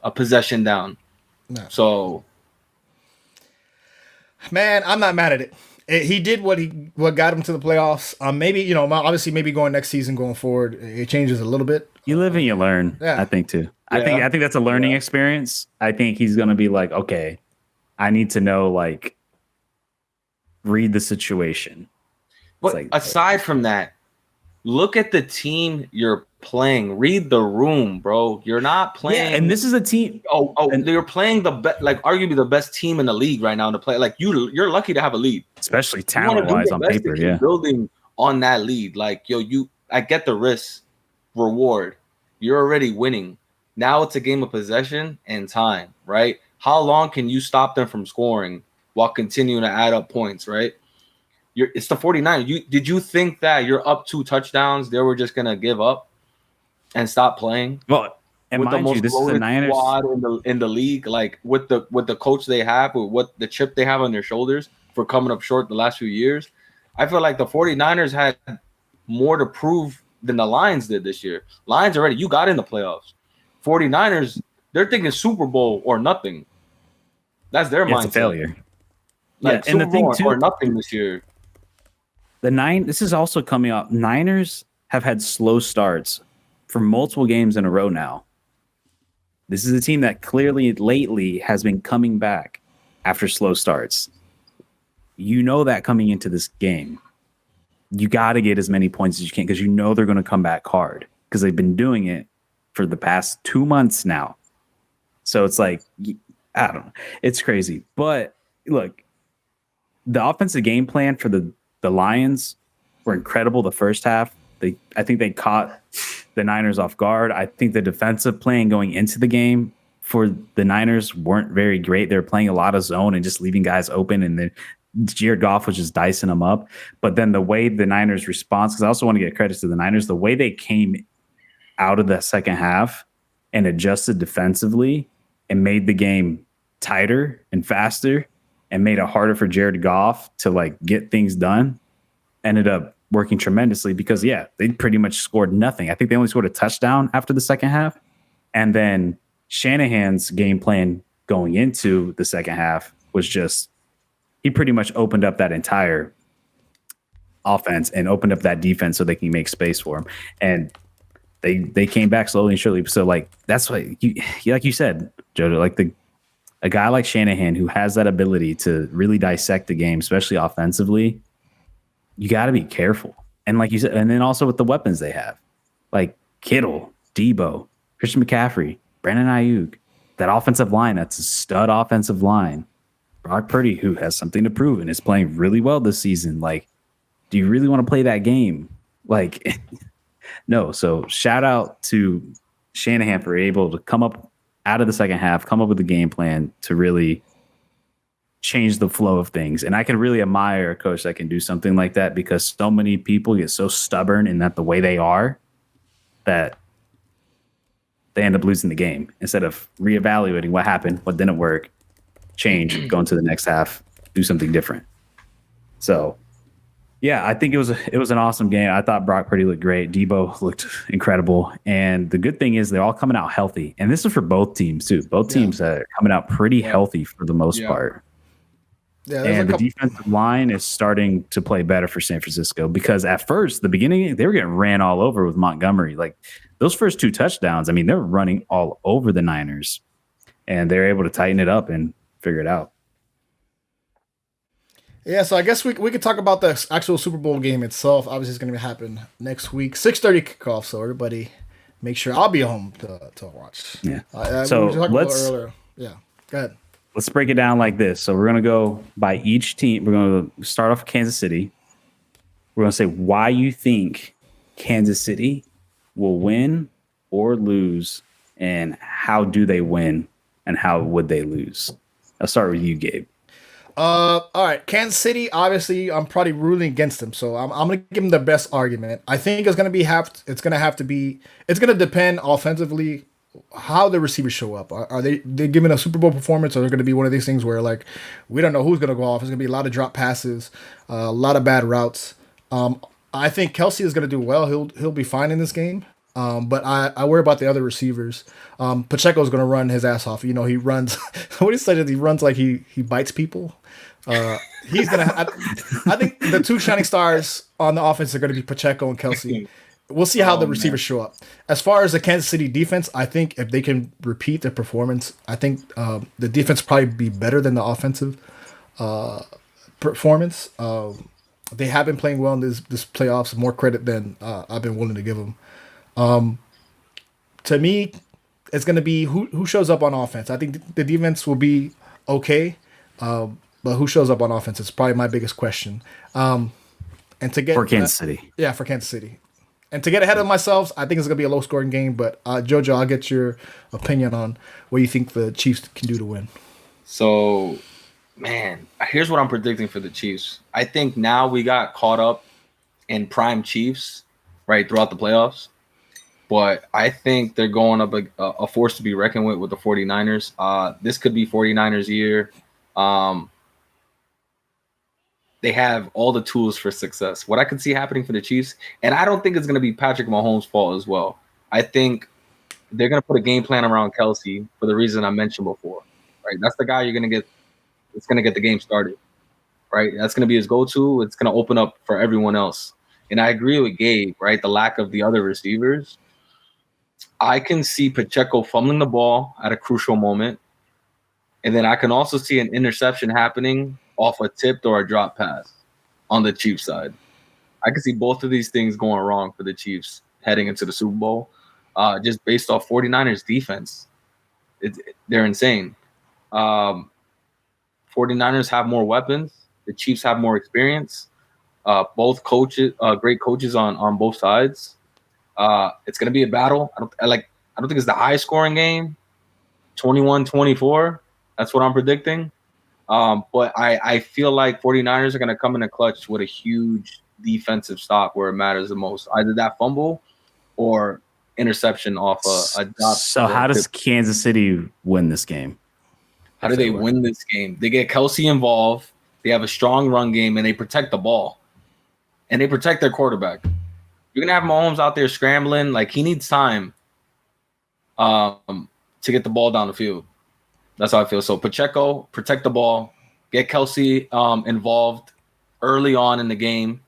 Speaker 3: a possession down?
Speaker 1: No.
Speaker 3: So,
Speaker 1: man, I'm not mad at it. He did what got him to the playoffs. Maybe obviously maybe going next season going forward, it changes a little bit.
Speaker 2: You live and you learn. Yeah. I think too. Yeah. I think that's a learning experience. I think he's gonna be like, okay, I need to know, like, read the situation.
Speaker 3: But like, aside from that, look at the team you're playing. Read the room, bro. You're not playing.
Speaker 2: Yeah, and this is a team.
Speaker 3: And you're playing the best, like arguably the best team in the league right now to play. Like you're lucky to have a lead,
Speaker 2: especially talent-wise on paper. Yeah,
Speaker 3: building on that lead. Like I get the risk reward. You're already winning. Now it's a game of possession and time, right? How long can you stop them from scoring while continuing to add up points, right? It's the 49ers. Did you think that you're up 2 touchdowns, they were just gonna give up and stop playing?
Speaker 2: Well, and with mind you, this is the Niners
Speaker 3: squad in the league, like with the coach they have, with what the chip they have on their shoulders for coming up short the last few years. I feel like the 49ers had more to prove than the Lions did this year. Lions already, you got in the playoffs. 49ers, they're thinking Super Bowl or nothing. That's their mindset.
Speaker 2: It's a failure.
Speaker 3: Like, and the thing too, or nothing this year.
Speaker 2: This is also coming up. Niners have had slow starts for multiple games in a row now. This is a team that clearly lately has been coming back after slow starts. You know that coming into this game. You got to get as many points as you can, because you know they're going to come back hard, because they've been doing it for the past 2 months now. So it's like, I don't know. It's crazy. But look, the offensive game plan for the Lions were incredible the first half. I think they caught the Niners off guard. I think the defensive plan going into the game for the Niners weren't very great. They were playing a lot of zone and just leaving guys open, and then Jared Goff was just dicing them up. But then the way the Niners respond, because I also want to get credit to the Niners, the way they came out of the second half and adjusted defensively and made the game tighter and faster and made it harder for Jared Goff to like get things done, ended up working tremendously, because they pretty much scored nothing. I think they only scored a touchdown after the second half. And then Shanahan's game plan going into the second half was just, he pretty much opened up that entire offense and opened up that defense so they can make space for him. And they came back slowly and surely. So like, that's why like you said, Jojo, like a guy like Shanahan who has that ability to really dissect the game, especially offensively, you got to be careful. And like you said, and then also with the weapons they have, like Kittle, Debo, Christian McCaffrey, Brandon Ayuk, that offensive line, that's a stud offensive line. Brock Purdy, who has something to prove and is playing really well this season. Like, do you really want to play that game? Like, no. So shout out to Shanahan for able to come up out of the second half, come up with a game plan to really change the flow of things. And I can really admire a coach that can do something like that, because so many people get so stubborn in that the way they are that they end up losing the game instead of reevaluating what happened, what didn't work, change, go into the next half, do something different. So yeah, I think it was an awesome game. I thought Brock Purdy looked great. Debo looked incredible. And the good thing is they're all coming out healthy. And this is for both teams too. Both teams are coming out pretty healthy for the most part. Yeah, and the defensive line is starting to play better for San Francisco, because at first, the beginning, they were getting ran all over with Montgomery. Like those first 2 touchdowns, I mean, they're running all over the Niners, and they're able to tighten it up and figure it out.
Speaker 1: Yeah, so I guess we could talk about the actual Super Bowl game itself. Obviously, it's going to happen next week, 6:30 kickoff. So everybody, make sure I'll be home to watch.
Speaker 2: Yeah.
Speaker 1: So let's go ahead.
Speaker 2: Let's break it down like this. So we're gonna go by each team. We're gonna start off with Kansas City. We're gonna say why you think Kansas City will win or lose, and how do they win, and how would they lose? I'll start with you, Gabe.
Speaker 1: All right, Kansas City. Obviously, I'm probably ruling against them, so I'm gonna give them the best argument. I think it's gonna depend offensively how the receivers show up. Are they giving a Super Bowl performance, or are it gonna be one of these things where like we don't know who's gonna go off? It's gonna be a lot of drop passes, a lot of bad routes. I think Kelsey is gonna do well. He'll be fine in this game. But I worry about the other receivers. Pacheco is gonna run his ass off. He runs. What he said is he runs like he bites people. He's gonna. I think the two shining stars on the offense are gonna be Pacheco and Kelsey. We'll see how the receivers show up. As far as the Kansas City defense, I think if they can repeat their performance, I think the defense will probably be better than the offensive performance. They have been playing well in this playoffs. More credit than I've been willing to give them. To me, it's going to be who shows up on offense. I think the defense will be okay, but who shows up on offense is probably my biggest question. And to get
Speaker 2: for Kansas City,
Speaker 1: for Kansas City, and to get ahead of myself, I think it's going to be a low scoring game. But Jojo, I'll get your opinion on what you think the Chiefs can do to win.
Speaker 3: So, man, here's what I'm predicting for the Chiefs. I think now we got caught up in prime Chiefs, right, throughout the playoffs. But I think they're going up a force to be reckoned with the 49ers. This could be 49ers' year. They have all the tools for success. What I can see happening for the Chiefs, and I don't think it's going to be Patrick Mahomes' fault as well. I think they're going to put a game plan around Kelsey for the reason I mentioned before. Right, that's the guy you're going to get. It's going to get the game started. Right, that's going to be his go-to. It's going to open up for everyone else. And I agree with Gabe. Right, the lack of the other receivers. I can see Pacheco fumbling the ball at a crucial moment. And then I can also see an interception happening off a tipped or a drop pass on the Chiefs side. I can see both of these things going wrong for the Chiefs heading into the Super Bowl, just based off 49ers defense. They're insane. 49ers have more weapons. The Chiefs have more experience. Both coaches, great coaches on both sides. It's going to be a battle. I don't think it's the high scoring game. 21-24. That's what I'm predicting. But I feel like 49ers are going to come in a clutch with a huge defensive stop where it matters the most. Either that fumble or interception off a drop.
Speaker 2: So how does Kansas City win this game?
Speaker 3: How do they win this game? They get Kelsey involved. They have a strong run game, and they protect the ball. And they protect their quarterback. You're going to have Mahomes out there scrambling. Like, he needs time to get the ball down the field. That's how I feel. So, Pacheco, protect the ball. Get Kelsey involved early on in the game.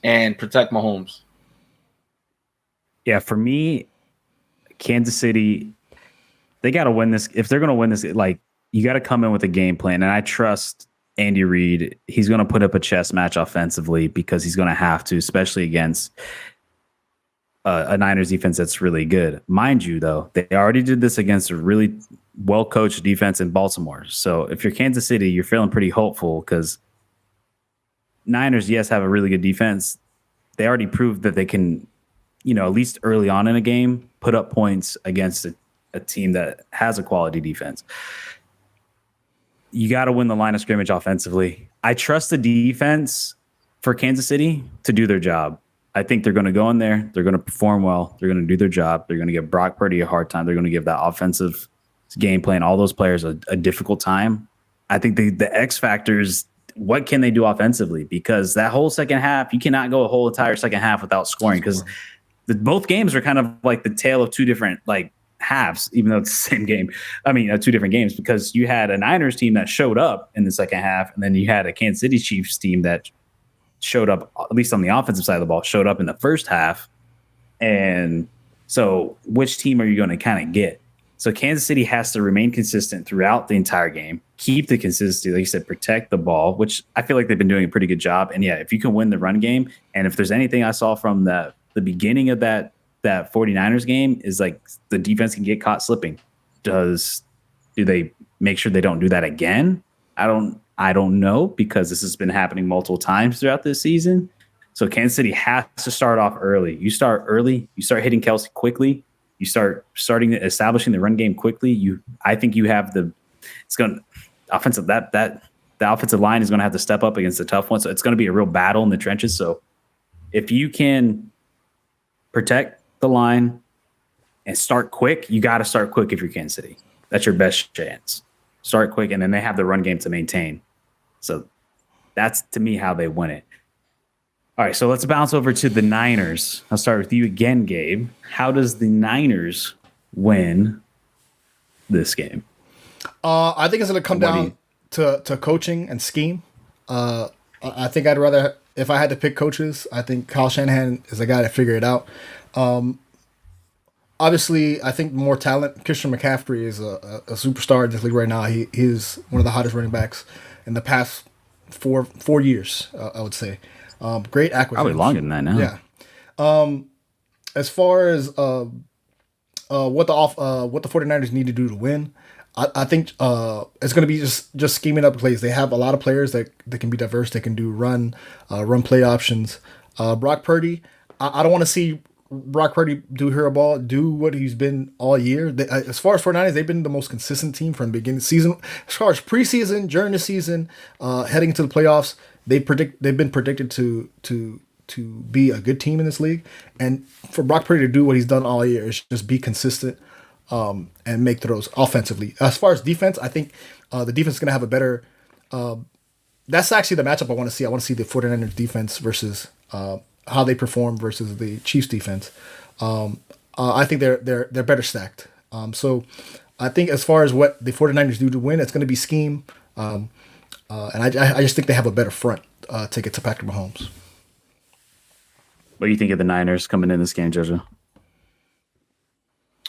Speaker 3: And protect Mahomes.
Speaker 2: Yeah, for me, Kansas City, they got to win this. If they're going to win this, like, you got to come in with a game plan. And I trust Andy Reid. He's going to put up a chess match offensively because he's going to have to, especially against a Niners defense that's really good. Mind you, though, they already did this against a really well-coached defense in Baltimore. So if you're Kansas City, you're feeling pretty hopeful because Niners, yes, have a really good defense. They already proved that they can, at least early on in a game, put up points against a team that has a quality defense. You got to win the line of scrimmage offensively. I trust the defense for Kansas City to do their job. I think they're going to go in there. They're going to perform well. They're going to do their job. They're going to give Brock Purdy a hard time. They're going to give that offensive game plan, all those players a difficult time. I think the X factor is what can they do offensively? Because that whole second half, you cannot go a whole entire second half without scoring because both games are kind of like the tale of two different halves, even though it's the same game. I mean, two different games because you had a Niners team that showed up in the second half, and then you had a Kansas City Chiefs team that showed up, at least on the offensive side of the ball, showed up in the first half. And so which team are you going to kind of get? So Kansas City has to remain consistent throughout the entire game, keep the consistency, like you said, protect the ball, which I feel like they've been doing a pretty good job. And yeah, if you can win the run game, and if there's anything I saw from the beginning of that that 49ers game is like the defense can get caught slipping. Do they make sure they don't do that again? I don't know, because this has been happening multiple times throughout this season. So Kansas City has to start off early. You start early. You start hitting Kelsey quickly. You starting establishing the run game quickly. I think you have the offensive the offensive line is going to have to step up against the tough one. So it's going to be a real battle in the trenches. So if you can protect the line and start quick, you got to start quick if you're Kansas City. That's your best chance. Start quick, and then they have the run game to maintain. So that's, to me, how they win it. All right, so let's bounce over to the Niners. I'll start with you again, Gabe. How does the Niners win this game?
Speaker 1: I think it's going to come down to coaching and scheme. I think I'd rather, if I had to pick coaches, I think Kyle Shanahan is the guy to figure it out. Obviously, I think more talent. Christian McCaffrey is a superstar in this league right now. He's one of the hottest running backs in the past four years, I would say. Great acquisition.
Speaker 2: Probably longer than that now.
Speaker 1: Yeah. As far as what the 49ers need to do to win, I think it's going to be just scheming up plays. They have a lot of players that can be diverse. They can do run play options. Brock Purdy, I don't want to see Brock Purdy do hero ball, do what he's been all year. As far as 49ers, they've been the most consistent team from the beginning of the season. As far as preseason, during the season, heading into the playoffs, they've been predicted to be a good team in this league. And for Brock Purdy to do what he's done all year is just be consistent and make throws offensively. As far as defense, I think the defense is going to have a better. That's actually the matchup I want to see. I want to see the 49ers defense versus how they perform versus the Chiefs defense. I think they're better stacked. So I think as far as what the 49ers do to win, it's going to be scheme. And I just think they have a better front to get to Patrick Mahomes.
Speaker 2: What do you think of the Niners coming in this game, Jojo?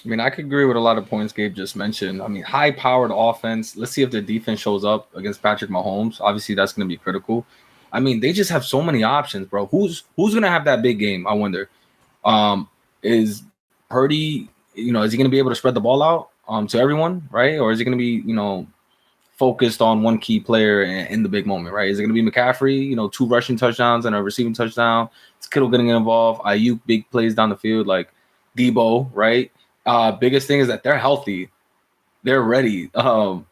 Speaker 3: I mean, I could agree with a lot of points Gabe just mentioned. I mean, high-powered offense. Let's see if the defense shows up against Patrick Mahomes. Obviously, that's going to be critical. I mean, they just have so many options, bro. Who's going to have that big game, I wonder? Is Purdy, is he going to be able to spread the ball out to everyone, right? Or is he going to be, focused on one key player in the big moment, right? Is it going to be McCaffrey, 2 rushing touchdowns and a receiving touchdown? Is Kittle getting involved? Ayuk, big plays down the field, like Debo, right? Biggest thing is that they're healthy. They're ready. Look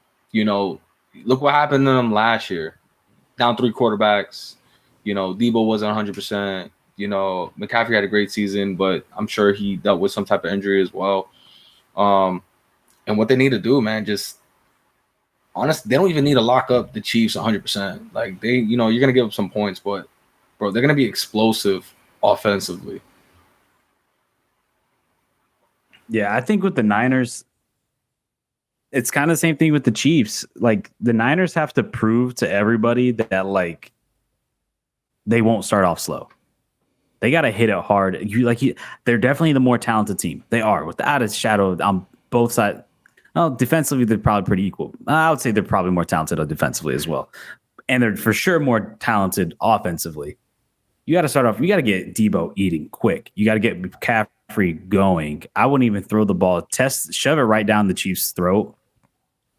Speaker 3: what happened to them last year. Down 3 quarterbacks. Debo wasn't 100%. McCaffrey had a great season, but I'm sure he dealt with some type of injury as well. And what they need to do, man, just honestly, they don't even need to lock up the Chiefs 100%. Like you're going to give up some points, but bro, they're going to be explosive offensively.
Speaker 2: Yeah, I think with the Niners, it's kind of the same thing with the Chiefs. Like the Niners have to prove to everybody that like they won't start off slow. They got to hit it hard. They're definitely the more talented team. They are, without a shadow on both sides. Well, defensively, they're probably pretty equal. I would say they're probably more talented defensively as well. And they're for sure more talented offensively. You got to start off. You got to get Debo eating quick. You got to get McCaffrey going. I wouldn't even throw the ball. Shove it right down the Chiefs' throat.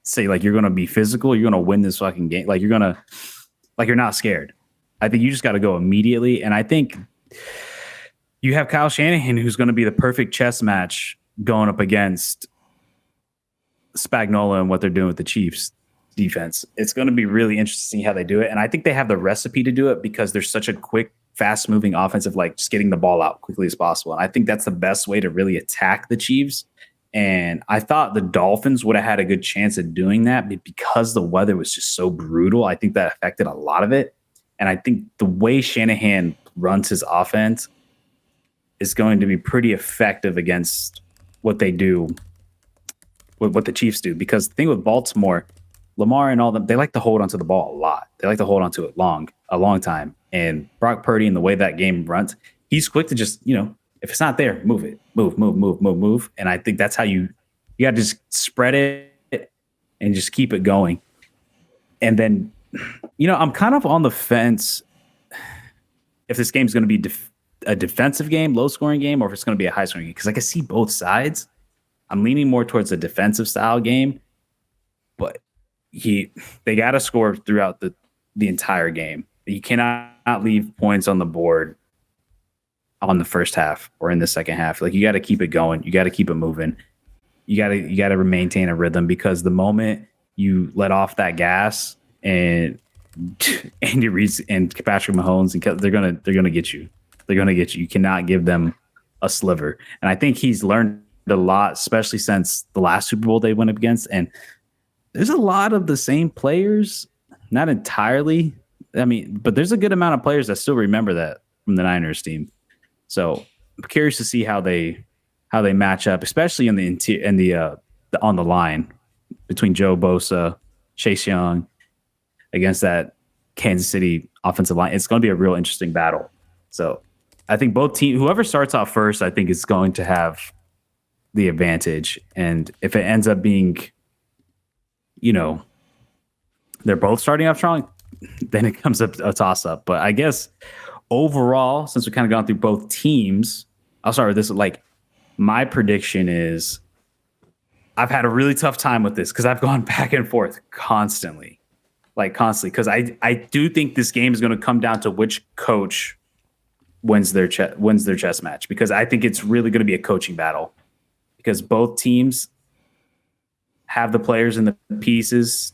Speaker 2: Say like you're going to be physical. You're going to win this fucking game. Like you're not scared. I think you just got to go immediately. And I think you have Kyle Shanahan, who's going to be the perfect chess match going up against Spagnuolo and what they're doing with the Chiefs defense. It's going to be really interesting how they do it. And I think they have the recipe to do it because they're such a quick, fast moving offensive, like just getting the ball out quickly as possible. And I think that's the best way to really attack the Chiefs. And I thought the Dolphins would have had a good chance at doing that, but because the weather was just so brutal, I think that affected a lot of it. And I think the way Shanahan runs his offense is going to be pretty effective against what they do, what the Chiefs do. Because the thing with Baltimore, Lamar and all them, they like to hold onto the ball a lot. They like to hold onto it a long time. And Brock Purdy, and the way that game runs, he's quick to just, if it's not there, move it, move. And I think that's how you got to just spread it and just keep it going. And then, I'm kind of on the fence if this game's going to be a defensive game, low scoring game, or if it's going to be a high scoring game. Because I can see both sides. I'm leaning more towards a defensive style game, but they got to score throughout the entire game. You cannot leave points on the board on the first half or in the second half. Like, you got to keep it going. You got to keep it moving. You got to maintain a rhythm, because the moment you let off that gas and Andy Reid and Patrick Mahomes, and they're gonna get you. They're gonna get you. You cannot give them a sliver. And I think he's learned a lot, especially since the last Super Bowl they went up against. And there's a lot of the same players, not entirely. I mean, but there's a good amount of players that still remember that from the Niners team. So I'm curious to see how they match up, especially in the on the line between Joe Bosa, Chase Young, against that Kansas City offensive line. It's going to be a real interesting battle. So I think both teams, whoever starts off first, I think is going to have the advantage. And if it ends up being, they're both starting off strong, then it comes up a toss up. But I guess overall, since we've kind of gone through both teams, I'll start with this. Like, my prediction is, I've had a really tough time with this because I've gone back and forth constantly. Because I do think this game is going to come down to which coach wins their chess match, because I think it's really going to be a coaching battle, because both teams have the players and the pieces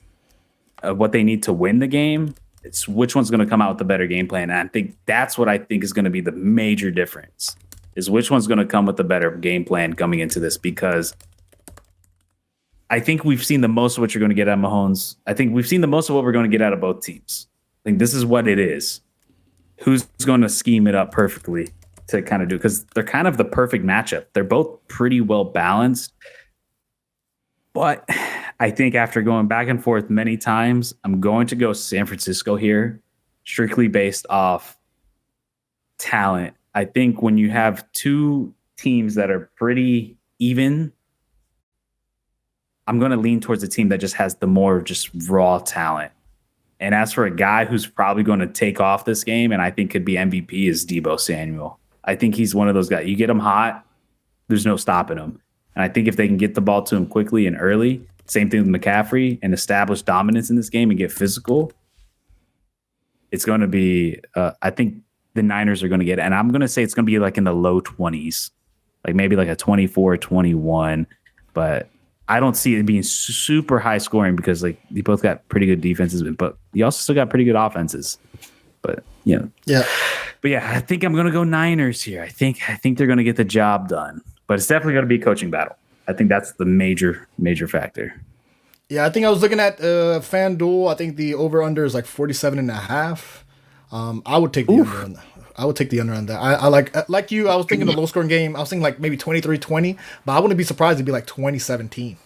Speaker 2: of what they need to win the game. It's which one's going to come out with the better game plan. And I think that's what I think is going to be the major difference, is which one's going to come with the better game plan coming into this, because I think we've seen the most of what you're going to get out of Mahomes. I think we've seen the most of what we're going to get out of both teams. I think this is what it is. Who's going to scheme it up perfectly to kind of do, because they're kind of the perfect matchup. They're both pretty well balanced. But I think after going back and forth many times, I'm going to go San Francisco here, strictly based off talent. I think when you have two teams that are pretty even, I'm going to lean towards a team that just has the more just raw talent. And as for a guy who's probably going to take off this game, and I think could be MVP, is Deebo Samuel. I think he's one of those guys. You get him hot, there's no stopping him. And I think if they can get the ball to him quickly and early, same thing with McCaffrey, and establish dominance in this game and get physical, it's going to be, I think the Niners are going to get it. And I'm going to say it's going to be like in the low 20s, like maybe like a 24-21. But I don't see it being super high scoring, because like they both got pretty good defenses, but you also still got pretty good offenses. But yeah. But yeah, I think I'm gonna go Niners here. I think they're gonna get the job done. But it's definitely gonna be a coaching battle. I think that's the major factor.
Speaker 1: Yeah, I think I was looking at FanDuel. I think the over under is like 47.5. I would take the under on that. I would take the under on that. I like you. I was thinking a low scoring game. I was thinking like maybe 23-20, but I wouldn't be surprised to be like 20-17.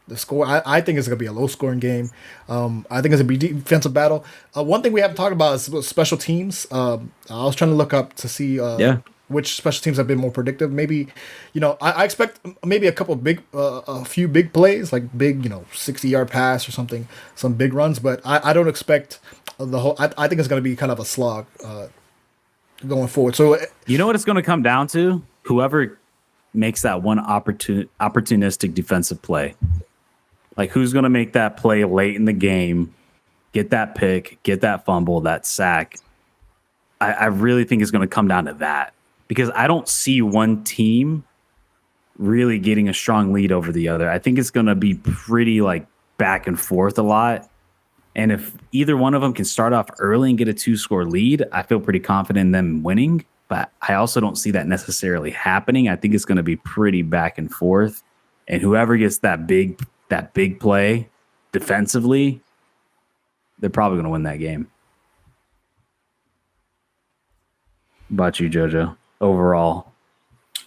Speaker 1: The score. I think it's gonna be a low scoring game. I think it's gonna be defensive battle. One thing we haven't talked about is special teams. I was trying to look up to see which special teams have been more predictive. Maybe, I expect maybe a couple big, a few big plays, like big, 60-yard pass or something, some big runs. But I don't expect the whole. I think it's gonna be kind of a slog. Going forward. So
Speaker 2: you know what it's going to come down to? Whoever makes that one opportunistic defensive play. Like, who's going to make that play late in the game, get that pick, get that fumble, that sack. I really think it's going to come down to that, because I don't see one team really getting a strong lead over the other. I think it's going to be pretty like back and forth a lot. And if either one of them can start off early and get a 2-score lead, I feel pretty confident in them winning. But I also don't see that necessarily happening. I think it's going to be pretty back and forth. And whoever gets that big play defensively, they're probably going to win that game. How about you, JoJo? Overall,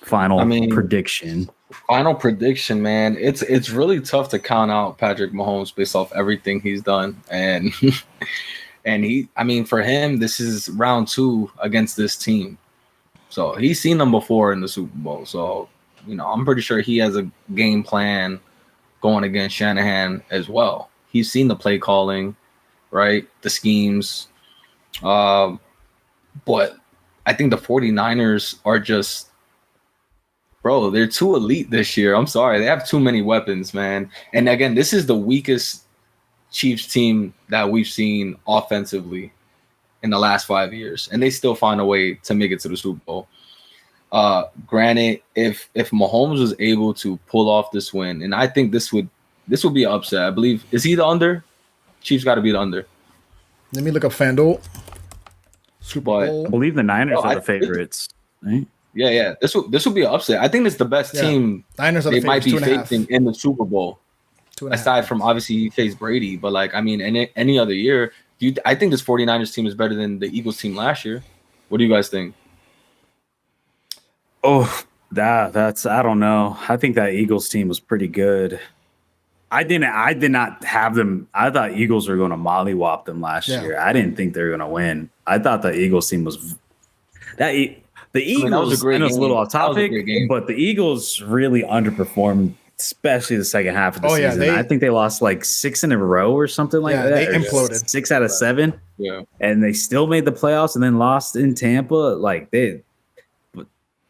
Speaker 2: final prediction.
Speaker 3: Final prediction, man. It's really tough to count out Patrick Mahomes based off everything he's done, and for him, this is round 2 against this team. So he's seen them before in the Super Bowl. So I'm pretty sure he has a game plan going against Shanahan as well. He's seen the play calling, right? The schemes, but I think the 49ers are just, bro, they're too elite this year. I'm sorry. They have too many weapons, man. And again, this is the weakest Chiefs team that we've seen offensively in the last 5 years. And they still find a way to make it to the Super Bowl. Granted, if Mahomes was able to pull off this win, and I think this would be an upset. I believe, is he the under? Chiefs got to be the under.
Speaker 1: Let me look up FanDuel. Super Bowl.
Speaker 2: I believe the Niners are the favorites. Right?
Speaker 3: Yeah. This will be an upset. I think it's the best team
Speaker 1: Niners are
Speaker 3: they
Speaker 1: the
Speaker 3: might be
Speaker 1: favorites,
Speaker 3: facing in the Super Bowl. Aside from obviously he faced Brady, but like I mean, any other year, I think this 49ers team is better than the Eagles team last year. What do you guys think?
Speaker 2: Oh, that's I don't know. I think that Eagles team was pretty good. I did not have them. I thought Eagles were going to mollywop them last year. I didn't think they were going to win. I thought the Eagles team was that. The Eagles,
Speaker 3: that was a great game.
Speaker 2: It's a little off topic, but the Eagles really underperformed, especially the second half of the season. I think they lost like 6 in a row or something like that.
Speaker 1: They imploded
Speaker 2: 6 out of 7.
Speaker 3: Yeah,
Speaker 2: and they still made the playoffs and then lost in Tampa. Like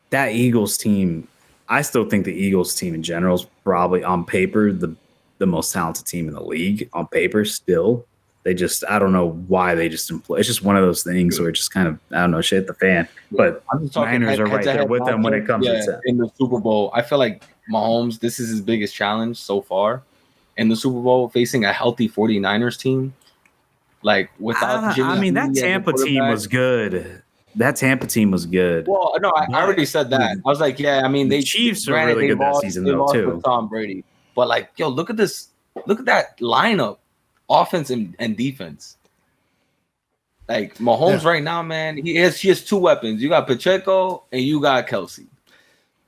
Speaker 2: that Eagles team, I still think the Eagles team in general is probably on paper the most talented team in the league on paper still. They just, I don't know why they just implode. It's just one of those things where it just kind of, I don't know, shit the fan. But Niners are right there with them when it comes to
Speaker 3: in the Super Bowl. I feel like Mahomes, this is his biggest challenge so far in the Super Bowl, facing a healthy 49ers team. Like without Jimmy.
Speaker 2: I mean, that Tampa team was good. That Tampa team was good.
Speaker 3: Well, no, I already said that. I was like, yeah, I mean,
Speaker 2: the Chiefs are really good that season though too.
Speaker 3: With Tom Brady, but like, yo, look at this. Look at that lineup, offense and defense. Like Mahomes right now, man, he has 2 weapons. You got Pacheco and you got Kelsey.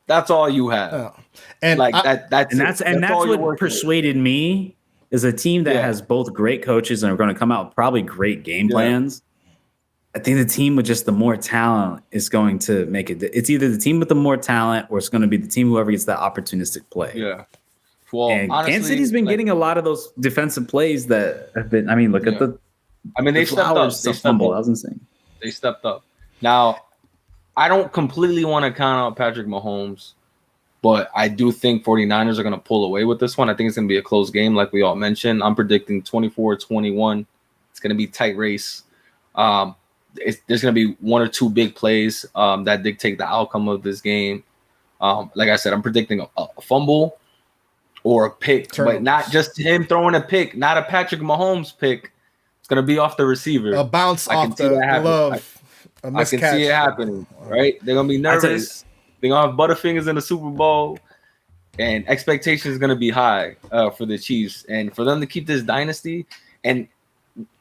Speaker 3: That's all you have.
Speaker 1: And
Speaker 3: like that's
Speaker 2: what persuaded me is a team that has both great coaches and are going to come out with probably great game plans. I think the team with just the more talent is going to make it. It's either the team with the more talent or it's going to be the team whoever gets that opportunistic play.
Speaker 3: Yeah. Well,
Speaker 2: and honestly, Kansas City's been getting a lot of those defensive plays that have been. I mean, look at the.
Speaker 3: I mean, they stepped up.
Speaker 2: They stepped up. That was insane.
Speaker 3: They stepped up. Now, I don't completely want to count out Patrick Mahomes, but I do think 49ers are going to pull away with this one. I think it's going to be a close game, like we all mentioned. I'm predicting 24-21. It's going to be a tight race. There's going to be 1 or 2 big plays that dictate the outcome of this game. Like I said, I'm predicting a fumble or a pick, but not just him throwing a pick, not a Patrick Mahomes pick. It's going to be off the receiver.
Speaker 1: A bounce off the glove.
Speaker 3: I can see it happening, right? They're going to be nervous. They're going to have Butterfingers in the Super Bowl, and expectations is going to be high for the Chiefs. And for them to keep this dynasty, and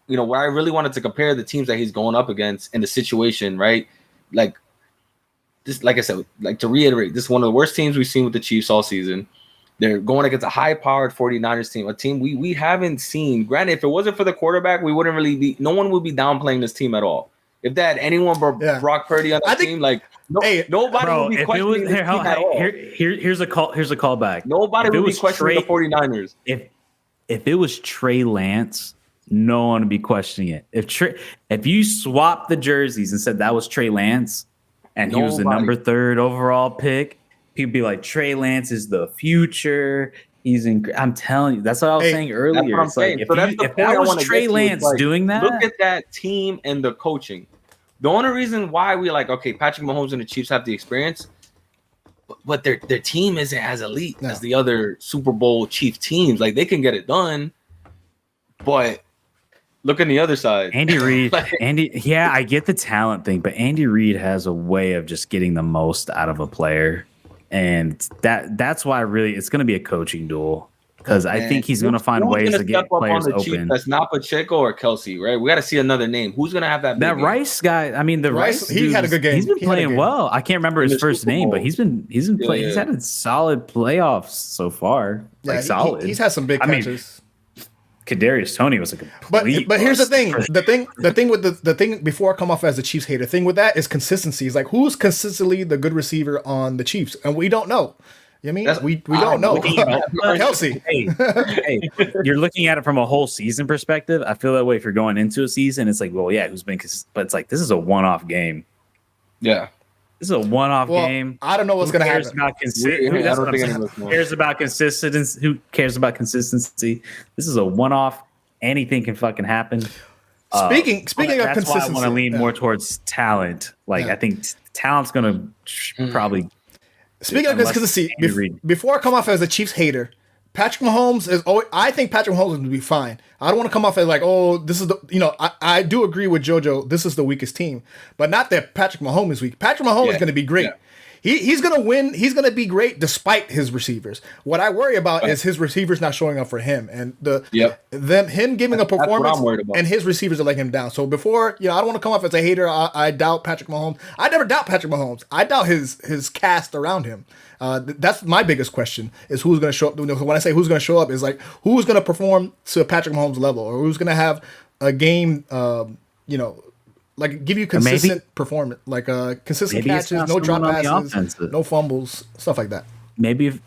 Speaker 3: you know, where I really wanted to compare the teams that he's going up against in the situation, right? Like this, like I said, like to reiterate, this is one of the worst teams we've seen with the Chiefs all season. They're going against a high-powered 49ers team, a team we haven't seen. Granted, if it wasn't for the quarterback, we wouldn't really be. No one would be downplaying this team at all. If they had anyone but Brock Purdy on the team, like nobody would be questioning this team at all.
Speaker 2: Here's a callback.
Speaker 3: Nobody would be questioning the 49ers.
Speaker 2: If it was Trey Lance, no one would be questioning it. If you swapped the jerseys and said that was Trey Lance and he was the number 3 overall pick, people be like, Trey Lance is the future. I'm telling you, that's what I was saying earlier. It's like, if that was Trey Lance doing that,
Speaker 3: look at that team and the coaching. The only reason why we like, okay, Patrick Mahomes and the Chiefs have the experience, but their team isn't as elite as the other Super Bowl Chief teams. Like they can get it done, but look on the other side.
Speaker 2: Andy Reid, I get the talent thing, but Andy Reid has a way of just getting the most out of a player. And that's why really it's going to be a coaching duel because I think he's going to find ways to get players open.
Speaker 3: That's not Pacheco or Kelsey, right? We got to see another name. Who's going to have that?
Speaker 2: That Rice guy. I mean, the Rice
Speaker 1: he had a good game.
Speaker 2: He's been playing well. I can't remember his first name, but he's been playing. He's had a solid playoffs so far. Like solid.
Speaker 1: He's had some big catches.
Speaker 2: Kadarius Toney was a complete.
Speaker 1: But here's the thing. The thing before I come off as a Chiefs hater, thing with that is consistency. It's like who's consistently the good receiver on the Chiefs, and we don't know. You know what I mean, we don't know. Kelsey.
Speaker 2: Hey, you're looking at it from a whole season perspective. I feel that way if you're going into a season. It's like, well, yeah, who's been? But it's like this is a one-off game.
Speaker 3: Yeah.
Speaker 2: This is a one-off game.
Speaker 1: I don't know what's going to happen.
Speaker 2: Who cares about consistency? Who cares about consistency? This is a one-off. Anything can fucking happen.
Speaker 1: Speaking of consistency,
Speaker 2: that's why I want to lean more towards talent. Like I think talent's going to probably.
Speaker 1: Speaking of consistency, before I come off as a Chiefs hater, Patrick Mahomes is always, I think Patrick Mahomes will be fine. I don't want to come off as like, oh, this is the, I do agree with JoJo. This is the weakest team, but not that Patrick Mahomes is weak. Patrick Mahomes is going to be great. Yeah. He's going to win. He's going to be great despite his receivers. What I worry about is his receivers not showing up for him, and him giving a performance and his receivers are letting him down. So before, I don't want to come off as a hater. I doubt Patrick Mahomes. I never doubt Patrick Mahomes. I doubt his cast around him. That's my biggest question is who's going to show up. When I say who's going to show up is like who's going to perform to Patrick Mahomes level, or who's going to have a game, like give you consistent performance, like consistent catches, no drop passes, no fumbles, stuff like that.
Speaker 2: Maybe it's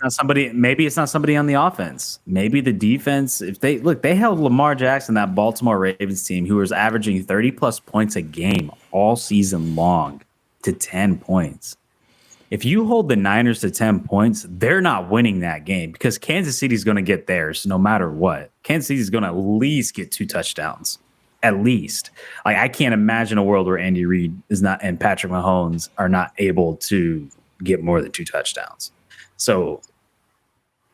Speaker 2: not somebody. Maybe it's not somebody on the offense. Maybe the defense. If they held Lamar Jackson, that Baltimore Ravens team, who was averaging 30+ points a game all season long, to 10 points. If you hold the Niners to 10 points, they're not winning that game because Kansas City's going to get theirs no matter what. Kansas City's going to at least get 2 touchdowns. At least. Like, I can't imagine a world where Andy Reid is not and Patrick Mahomes are not able to get more than 2 touchdowns. So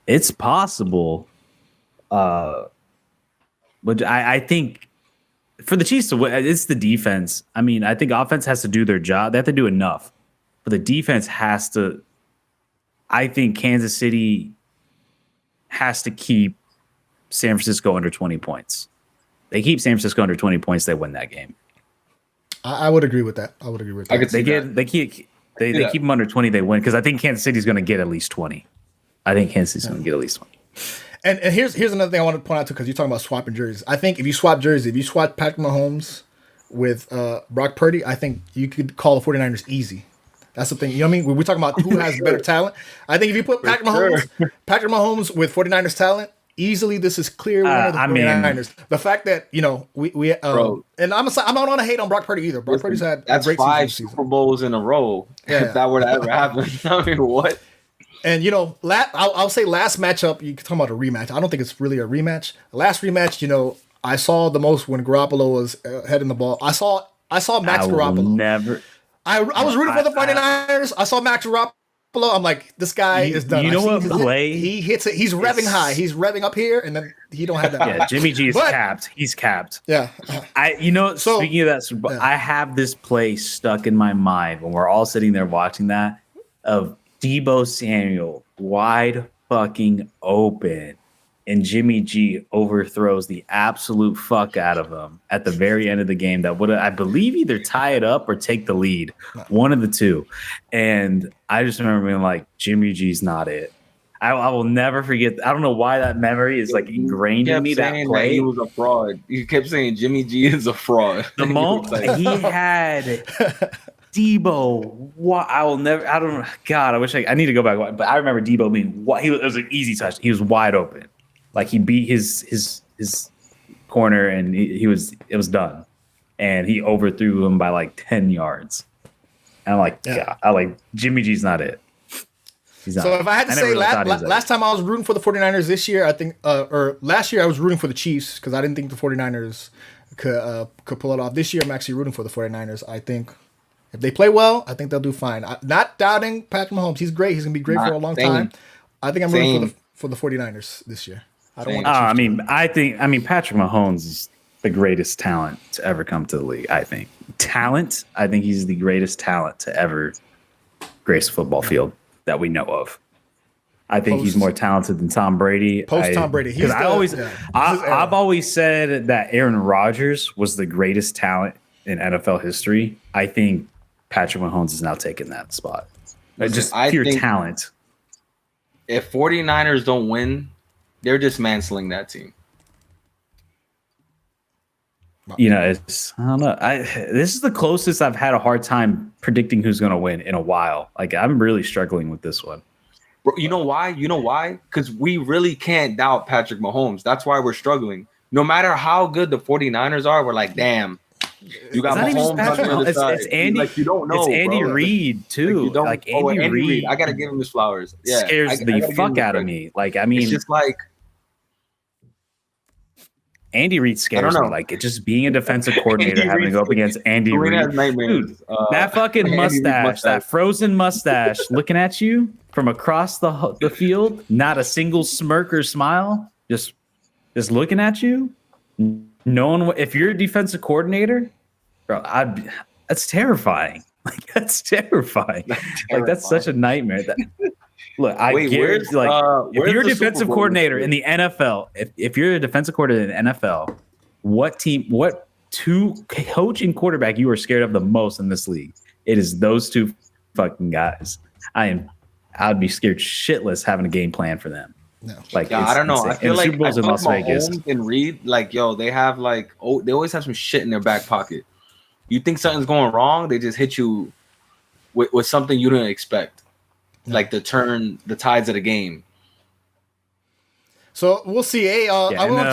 Speaker 2: it's possible. But I think for the Chiefs to win, it's the defense. I mean, I think offense has to do their job. They have to do enough. But the defense has to. I think Kansas City has to keep San Francisco under 20 points. They keep San Francisco under 20 points, they win that game.
Speaker 1: I would agree with that.
Speaker 2: They keep them under 20, they win because I think Kansas City's going to get at least 20. I think Kansas City's going to get at least 20.
Speaker 1: And here's another thing I want to point out too, because you're talking about swapping jerseys. I think if you swap jerseys, if you swap Patrick Mahomes with Brock Purdy, I think you could call the 49ers easy. That's the thing. You know what I mean? When we're talking about who has better talent, I think if you put Patrick Mahomes with 49ers talent, easily this is clear winner of the 49ers. The fact that, we and I'm not on a hate on Brock Purdy either. Brock Purdy's had
Speaker 3: a great 5 Super Bowls in a row. Yeah. If that were to ever happen. I mean, what?
Speaker 1: And I'll say last matchup, you can talk about a rematch. I don't think it's really a rematch. The last rematch, I saw the most when Garoppolo was heading the ball. I saw Max Garoppolo. I was rooting for the 49ers. I saw Max Garoppolo. I'm like, this guy is done.
Speaker 2: You know what play?
Speaker 1: He hits it. He's revving high. He's revving up here, and then he don't have that.
Speaker 2: Yeah, Jimmy G is capped. He's capped.
Speaker 1: Yeah.
Speaker 2: Speaking of that, I have this play stuck in my mind when we're all sitting there watching that of Deebo Samuel wide fucking open. And Jimmy G overthrows the absolute fuck out of him at the very end of the game that would, I believe, either tie it up or take the lead. One of the two. And I just remember being like, Jimmy G's not it. I will never forget. I don't know why that memory is like ingrained in me. That play.
Speaker 3: He was a fraud. You kept saying Jimmy G is a fraud.
Speaker 2: The moment he had Deebo, I will never. I don't know. God, I wish I need to go back. But I remember Deebo being. It was an easy touch. He was wide open. Like he beat his corner and it was done, and he overthrew him by like 10 yards. And I'm like, God, Jimmy G's not it. He's not.
Speaker 1: So if I had to say last time I was rooting for the 49ers this year, I think, or last year I was rooting for the Chiefs because I didn't think the 49ers could pull it off. This year I'm actually rooting for the 49ers. I think if they play well, I think they'll do fine. Not doubting Patrick Mahomes. He's great. He's gonna be great for a long time. I think I'm rooting for the 49ers this year. I don't want to
Speaker 2: I think Patrick Mahomes is the greatest talent to ever come to the league. I think he's the greatest talent to ever grace a football field that we know of. I think he's more talented than Tom Brady.
Speaker 1: Tom Brady.
Speaker 2: Because I've always said that Aaron Rodgers was the greatest talent in NFL history. I think Patrick Mahomes is now taking that spot. Just pure talent.
Speaker 3: If 49ers don't win, they're dismantling that team.
Speaker 2: I don't know. This is the closest I've had a hard time predicting who's going to win in a while. Like, I'm really struggling with this one.
Speaker 3: Bro, you know why? Because we really can't doubt Patrick Mahomes. That's why we're struggling. No matter how good the 49ers are, we're like, damn, You got Mahomes on the other side.
Speaker 2: It's Andy.
Speaker 3: Like, you don't know.
Speaker 2: It's Andy
Speaker 3: bro.
Speaker 2: Reid too. Like Andy Reid.
Speaker 3: I gotta give him his flowers. Yeah,
Speaker 2: scares the fuck out of me. Like, I mean,
Speaker 3: it's just like
Speaker 2: Andy Reid scares me. Like, just being a defensive coordinator, having to go up against Andy Reid. Dude, that fucking mustache, that frozen mustache, looking at you from across the field, not a single smirk or smile, just looking at you. Knowing if you're a defensive coordinator, bro, that's terrifying. Like, that's terrifying. Like, that's such a nightmare. Look, guarantee, like, if you're a defensive coordinator in the NFL, if you're a defensive coordinator in the NFL, what two coaching quarterback you are scared of the most in this league? It is those two fucking guys. I'd be scared shitless having a game plan for them.
Speaker 1: No.
Speaker 2: Like,
Speaker 3: I don't know.
Speaker 2: Insane.
Speaker 3: I feel like
Speaker 2: Super Bowls in Las Vegas
Speaker 3: and Reed, like, yo, they have they always have some shit in their back pocket. You think something's going wrong, they just hit you with something you didn't expect. Like to turn the tides of the game.
Speaker 1: So we'll see. Hey,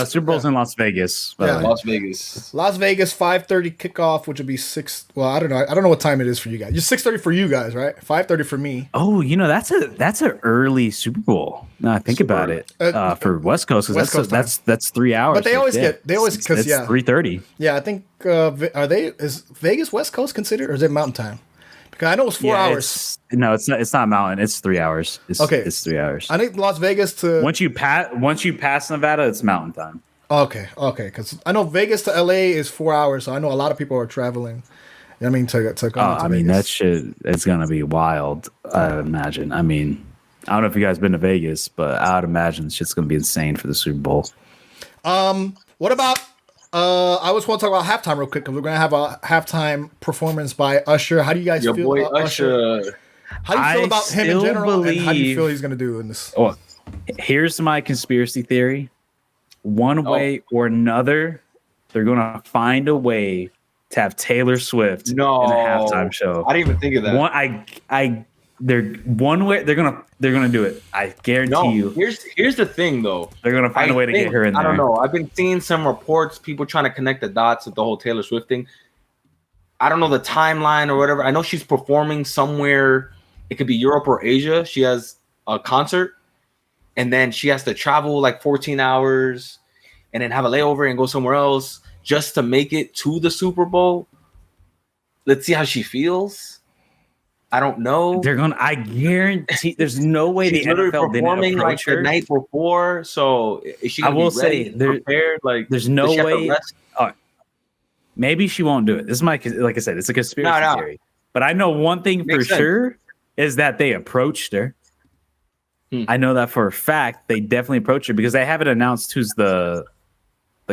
Speaker 2: Super Bowl's in Las Vegas.
Speaker 3: Las Vegas.
Speaker 1: Las Vegas 5:30 kickoff, which would be 6. Well, I don't know. I don't know what time it is for you guys. Just 6:30 for you guys, right? 5:30 for me.
Speaker 2: Oh, that's an early Super Bowl. Now I think about it for West Coast, because that's 3 hours.
Speaker 1: But they always because
Speaker 2: 3:30.
Speaker 1: Yeah, I think is Vegas West Coast considered, or is it Mountain Time? Because I know it's 4 hours.
Speaker 2: It's not Mountain. It's 3 hours. It's 3 hours.
Speaker 1: I think Las Vegas to
Speaker 2: once you pass Nevada, it's Mountain Time.
Speaker 1: Okay. Because I know Vegas to LA is 4 hours, so I know a lot of people are traveling. I mean, to come.
Speaker 2: I mean, that shit. It's gonna be wild. I imagine. I mean, I don't know if you guys been to Vegas, but I would imagine it's just gonna be insane for the Super Bowl.
Speaker 1: What about? I just want to talk about halftime real quick, because we're gonna have a halftime performance by Usher. How do you guys feel about Usher? How do you feel about him in general, and how do you feel he's gonna do in this?
Speaker 2: Oh, here's my conspiracy theory. One way or another, they're gonna find a way to have Taylor Swift in a halftime show.
Speaker 3: I didn't even think of that.
Speaker 2: They're gonna do it. I guarantee you.
Speaker 3: Here's the thing, though.
Speaker 2: They're gonna find a way to get her in there.
Speaker 3: I don't know. I've been seeing some reports, people trying to connect the dots with the whole Taylor Swift thing. I don't know the timeline or whatever. I know she's performing somewhere. It could be Europe or Asia. She has a concert, and then she has to travel like 14 hours, and then have a layover and go somewhere else just to make it to the Super Bowl. Let's see how she feels. I don't know.
Speaker 2: I guarantee there's no way the NFL didn't approach her
Speaker 3: the night before. So is she? I will say, prepared. Like,
Speaker 2: there's no way. Maybe she won't do it. This is like I said, it's a conspiracy theory. But I know one thing for sure is that they approached her. I know that for a fact. They definitely approached her, because they haven't announced who's the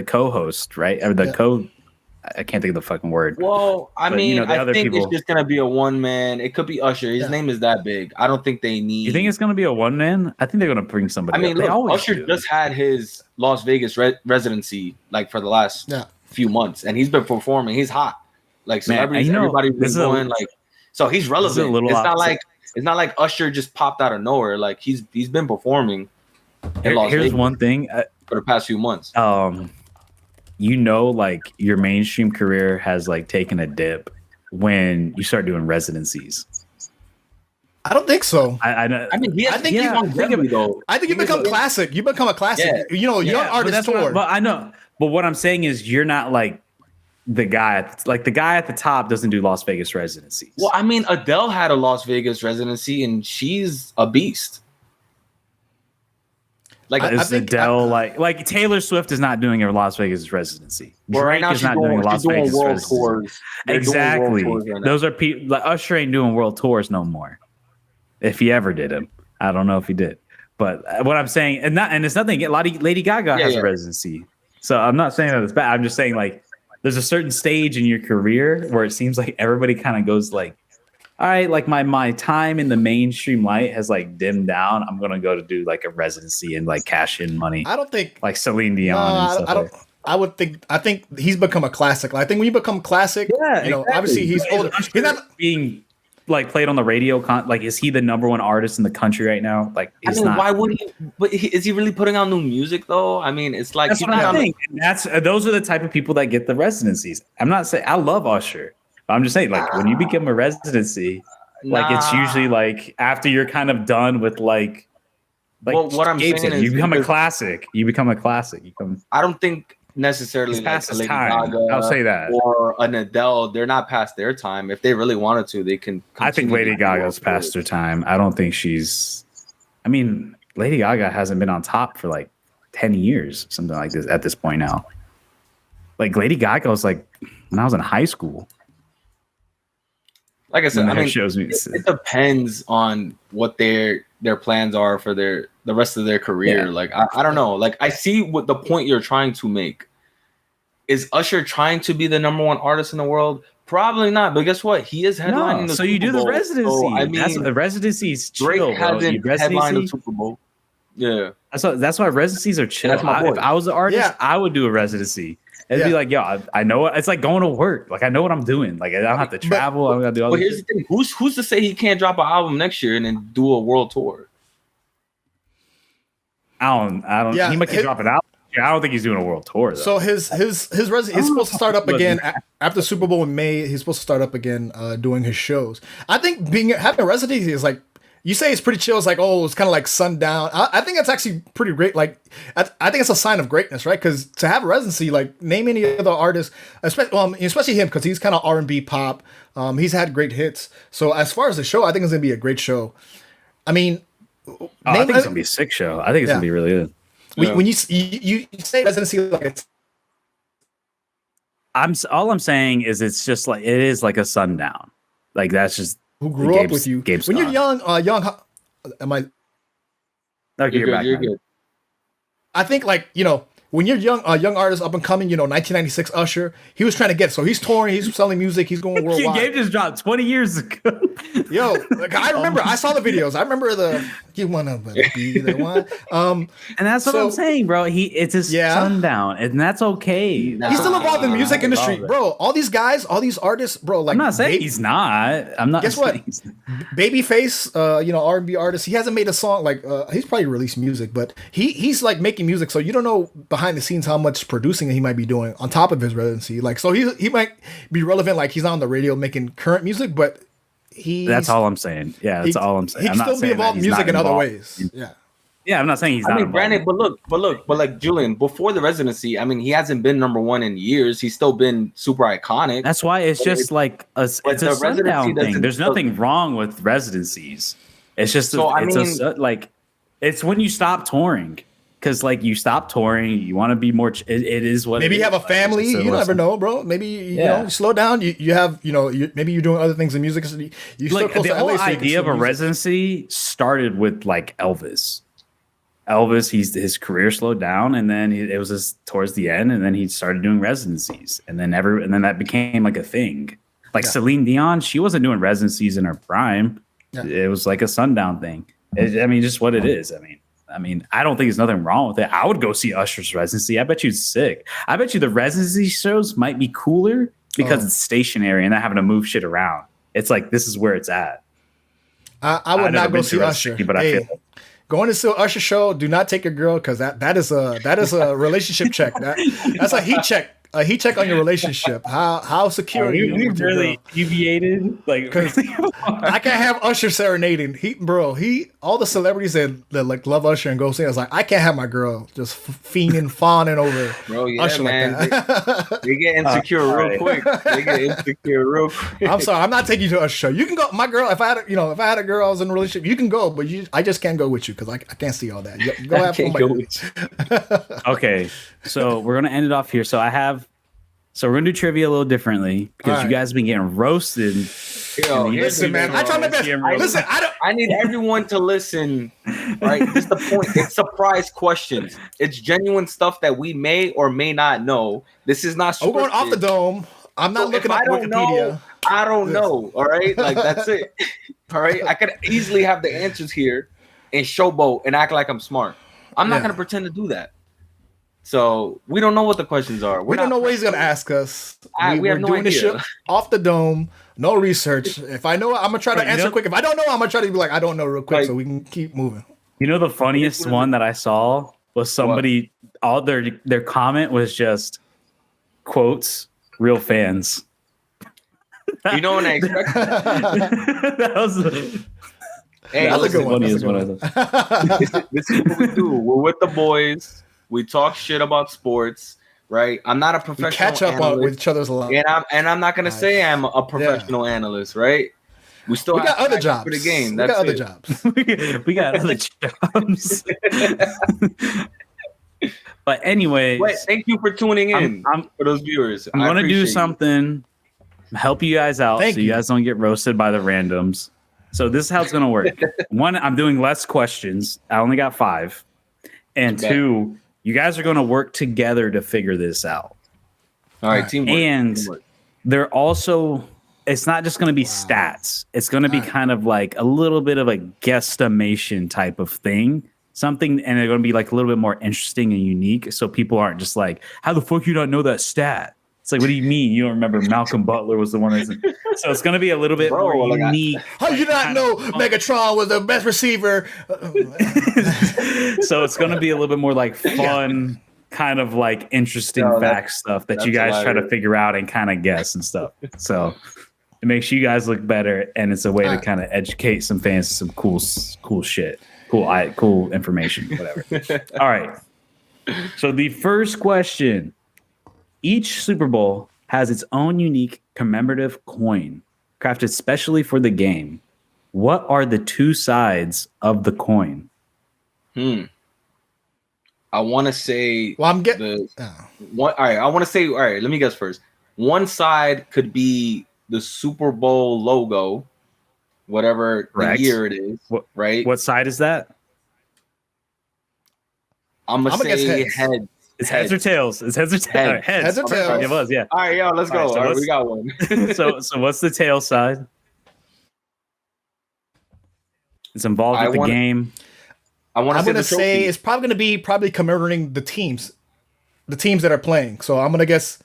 Speaker 2: co-host, right? Or the I can't think of the fucking word.
Speaker 3: Well, I mean, I think it's just gonna be a one man. It could be Usher. His name is that big. I don't think they need.
Speaker 2: You think it's gonna be a one man? I think they're gonna bring somebody.
Speaker 3: I mean, look, Usher just had his Las Vegas residency like for the last few months, and he's been performing. He's hot. Like celebrities, everybody's been going like. So he's relevant. It's not like Usher just popped out of nowhere. Like he's been performing.
Speaker 2: Here's one thing
Speaker 3: for the past few months.
Speaker 2: Like your mainstream career has like taken a dip when you start doing residencies.
Speaker 1: I don't think so.
Speaker 3: I think
Speaker 1: you become classic. You become a classic. Yeah. Young artist tour.
Speaker 2: But I know. But what I'm saying is, you're not like the guy. The guy at the top doesn't do Las Vegas residencies.
Speaker 3: Well, I mean, Adele had a Las Vegas residency, and she's a beast.
Speaker 2: Like Adele, like Taylor Swift is not doing a Las Vegas residency.
Speaker 3: Drake is not doing a Las Vegas world tours.
Speaker 2: Exactly. Those are people. Like Usher ain't doing world tours no more. If he ever did them, I don't know if he did. But what I'm saying, and it's nothing. Lady Gaga has a residency, so I'm not saying that it's bad. I'm just saying, like, there's a certain stage in your career where it seems like everybody kind of goes like, all right, like my time in the mainstream light has like dimmed down. I'm gonna go to do like a residency and like cash in money.
Speaker 1: I don't think
Speaker 2: like Celine Dion. And stuff
Speaker 1: I think he's become a classic. I think when you become classic, exactly. Obviously he's older.
Speaker 2: like played on the radio? Like, is he the number one artist in the country right now? Like, he's not.
Speaker 3: Why would he? But is he really putting out new music though? I mean, it's like
Speaker 2: that's what I think. Those are the type of people that get the residencies. I'm not saying I love Usher, but I'm just saying, like, when you become a residency, like it's usually like after you're kind of done with like well, what I'm saying is you become a classic. I don't think necessarily like Lady Gaga, I'll say that,
Speaker 3: or an Adele. They're not past their time. If they really wanted to, they can.
Speaker 2: I think Lady Gaga's past her time. I don't think she's. I mean, Lady Gaga hasn't been on top for like 10 years, something like this at this point now. Like Lady Gaga was like when I was in high school.
Speaker 3: Like I said, I mean, it depends on what their plans are for the rest of their career. Yeah. Like I don't know. Like I see what the point you're trying to make. Is Usher trying to be the number one artist in the world? Probably not. But guess what? He is headlining the
Speaker 2: Super Bowl. So
Speaker 3: you
Speaker 2: do the residency. So, I mean, the residency's chill.
Speaker 3: Drake hasn't headlined the Super Bowl. Yeah,
Speaker 2: that's why residencies are chill. If I was an artist, I would do a residency. It'd be like, yo, I know it. It's like going to work. Like I know what I'm doing. Like I don't have to travel. I don't got to do all this.
Speaker 3: But here's the thing: who's to say he can't drop an album next year and then do a world tour?
Speaker 2: I don't. Yeah, he might drop an album. I don't think he's doing a world tour. Though.
Speaker 1: So his residency he's supposed to start up again after Super Bowl in May. He's supposed to start up again doing his shows. I think having a residency is like. You say it's pretty chill. It's like, oh, it's kind of like sundown. I think it's actually pretty great. Like, I think it's a sign of greatness, right? Because to have a residency, like, name any other artist, especially him, because he's kind of R&B pop. He's had great hits. So as far as the show, I think it's gonna be a great show. I mean,
Speaker 2: I think it's gonna be a sick show. I think it's gonna be really good.
Speaker 1: When you say residency, like it's.
Speaker 2: All I'm saying is it's just like it is like a sundown. Like that's just.
Speaker 1: Who grew up with you? When you're young, am I?
Speaker 2: Okay, you're good.
Speaker 1: I think when you're young artist up and coming, 1996 Usher, he was trying to get. So he's touring, he's selling music, he's going worldwide.
Speaker 2: Game just dropped 20 years ago.
Speaker 1: Yo, like I remember, I saw the videos. I remember you wanna be the one.
Speaker 2: And that's what I'm saying, bro. It's his sundown, and that's okay.
Speaker 1: He's still involved in the music industry, bro. All these guys, all these artists, bro. Like
Speaker 2: I'm not saying he's not. I'm not.
Speaker 1: Guess what? Babyface, R&B artist. He hasn't made a song. Like he's probably released music, but he's like making music. So you don't know behind the scenes how much producing he might be doing on top of his residency. Like so he might be relevant. Like he's not on the radio making current music, but.
Speaker 2: That's all I'm saying. Yeah, that's all I'm saying.
Speaker 1: He can still be involved in music in other ways.
Speaker 2: Yeah, I'm not saying he's not.
Speaker 3: Granted, but like Julian, before the residency, I mean, he hasn't been number one in years. He's still been super iconic.
Speaker 2: That's why it's just like it's a sundown thing. There's nothing wrong with residencies. It's just it's when you stop touring. Because like you stop touring, you want to be more. It is what.
Speaker 1: Maybe you have a family. You never know, bro. Maybe you slow down. You have maybe you're doing other things in music. You
Speaker 2: like the whole idea of a residency started with like Elvis. His career slowed down, and then it was towards the end, and then he started doing residencies, and then that became like a thing. Like Celine Dion, she wasn't doing residencies in her prime. Yeah. It was like a sundown thing. Just what it is. I mean, I don't think there's nothing wrong with it. I would go see Usher's residency. I bet you it's sick. I bet you the residency shows might be cooler because it's stationary and not having to move shit around. It's like, this is where it's at.
Speaker 1: I would not go see Usher. But I feel going to see Usher show, do not take your girl because that is a relationship check. That's a heat check. A heat check on your relationship. How secure are you?
Speaker 2: You really deviated, like
Speaker 1: I can't have Usher serenading. All the celebrities that like love Usher and go sing. I was like, I can't have my girl just fiending, fawning over Usher
Speaker 3: man. Like that. They get insecure real quick.
Speaker 1: I'm sorry, I'm not taking you to Usher show. You can go, my girl. If I had a girl I was in a relationship, you can go, but I just can't go with you because I can't see all that. Go have fun.
Speaker 2: Okay, so we're gonna end it off here. So we're gonna do trivia a little differently because you guys have been getting roasted.
Speaker 1: Listen, man, I try my best. Listen,
Speaker 3: I need everyone to listen. Right, this is the point. It's surprise questions. It's genuine stuff that we may or may not know. This is not.
Speaker 1: We're going off the dome. I'm not looking up Wikipedia.
Speaker 3: I don't know. All right, like that's it. All right, I could easily have the answers here and showboat and act like I'm smart. I'm not gonna pretend to do that. So we don't know what the questions are.
Speaker 1: We don't know what he's gonna ask us.
Speaker 3: We have no idea.
Speaker 1: This shit off the dome, no research. If I know, I'm gonna try to answer quick. If I don't know, I'm gonna try to be like, I don't know real quick, so we can keep moving.
Speaker 2: You know, the funniest one that I saw was somebody. All their comment was just quotes, real fans.
Speaker 3: You know what I expect?
Speaker 2: That was.
Speaker 3: Hey,
Speaker 1: that's a good one.
Speaker 2: This is
Speaker 3: what we do. We're with the boys. We talk shit about sports, right? I'm not a professional.
Speaker 1: We catch up with each other's lives,
Speaker 3: and I'm not gonna say I'm a professional analyst, right? We
Speaker 1: got other jobs
Speaker 3: for the game.
Speaker 1: We got other jobs.
Speaker 2: We got other jobs. But anyway,
Speaker 3: thank you for tuning in. For those viewers,
Speaker 2: I'm gonna do something, help you guys out, you guys don't get roasted by the randoms. So this is how it's gonna work. One, I'm doing less questions. I only got 5, and 2, you guys are gonna work together to figure this out.
Speaker 3: All right, teamwork.
Speaker 2: And they're also. It's not just going to be stats. It's going to be kind of like a little bit of a guesstimation type of thing. Something, and they're going to be like a little bit more interesting and unique. So people aren't just like, how the fuck you don't know that stat? It's like, what do you mean? You don't remember Malcolm Butler was the one that's... So it's going to be a little bit more unique.
Speaker 1: How you not know Megatron was the best receiver?
Speaker 2: So it's going to be a little bit more like fun, kind of like interesting fact stuff that you guys try to figure out and kind of guess and stuff. So... It makes you guys look better, and it's a way to kind of educate some fans some cool shit, cool information, whatever. All right. So the first question: each Super Bowl has its own unique commemorative coin, crafted specially for the game. What are the 2 sides of the coin?
Speaker 3: I want to say.
Speaker 1: Well, I'm getting
Speaker 3: one. All right, I want to say. All right, let me guess first. One side could be the Super Bowl logo, whatever the year it is, right?
Speaker 2: What side is that?
Speaker 3: I'm gonna say heads.
Speaker 2: It's heads or tails. It's heads or tails.
Speaker 3: Heads.
Speaker 2: Right, heads
Speaker 1: or tails.
Speaker 2: It was, yeah.
Speaker 3: All right, yo, let's go. All right, we got one.
Speaker 2: So what's the tail side? It's involved with the game.
Speaker 1: I'm gonna say it's probably gonna be commemorating the teams that are playing. So I'm gonna guess.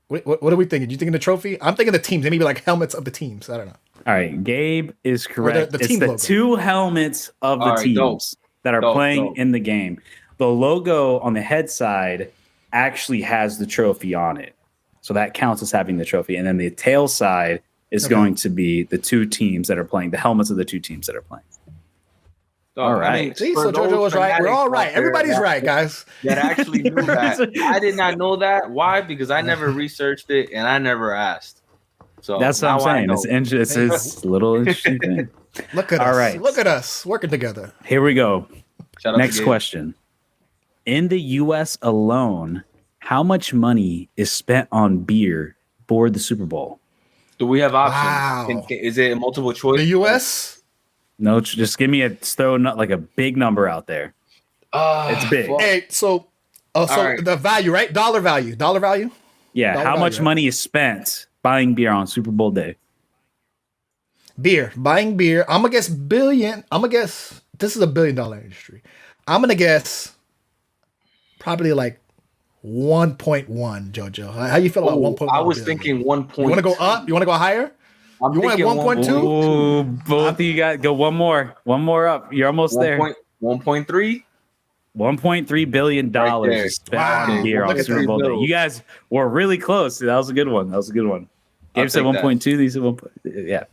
Speaker 1: What are we thinking? You thinking the trophy? I'm thinking the teams. Maybe like helmets of the teams. I don't know.
Speaker 2: All right, Gabe is correct. It's the
Speaker 1: logo.
Speaker 2: 2 helmets of the teams that are playing in the game. The logo on the head side actually has the trophy on it, so that counts as having the trophy. And then the tail side is going to be the 2 teams that are playing, the helmets of the 2 teams that are playing.
Speaker 3: All right.
Speaker 1: See, so JoJo was right. We're all right. Everybody's right, guys.
Speaker 3: That actually knew that. I did not know that. Why? Because I never researched it and I never asked. So
Speaker 2: that's what I'm saying. It's a little interesting thing.
Speaker 1: Look at us. All right. Look at us working together.
Speaker 2: Here we go. Next question. In the U.S. alone, how much money is spent on beer for the Super Bowl?
Speaker 3: Do we have options? Wow. Is it multiple choice?
Speaker 1: The U.S.?
Speaker 2: No, just give me like a big number out there. It's big.
Speaker 1: Hey, so the value, right? Dollar value.
Speaker 2: Yeah. How much money is spent buying beer on Super Bowl day?
Speaker 1: Buying beer. I'm gonna guess billion. I'm gonna guess this is $1 billion industry. I'm gonna guess probably like 1.1. JoJo, how you feel about 1.1?
Speaker 3: I was thinking 1.
Speaker 1: You want to go up? You want to go higher?
Speaker 3: You want
Speaker 1: 1.2?
Speaker 2: Oh, both of you got go one more up. You're almost there.
Speaker 3: 1.3.
Speaker 2: $1.3 billion spent on beer on Super Bowl day. You guys were really close. That was a good one. Gabe said 1.2. These are 1. Yeah.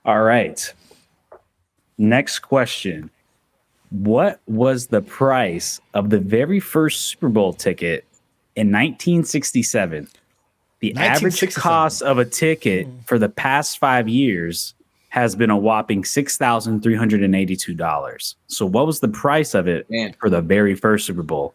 Speaker 2: All right. Next question. What was the price of the very first Super Bowl ticket in 1967? The average cost of a ticket for the past 5 years has been a whopping $6,382. So what was the price of it for the very first Super Bowl?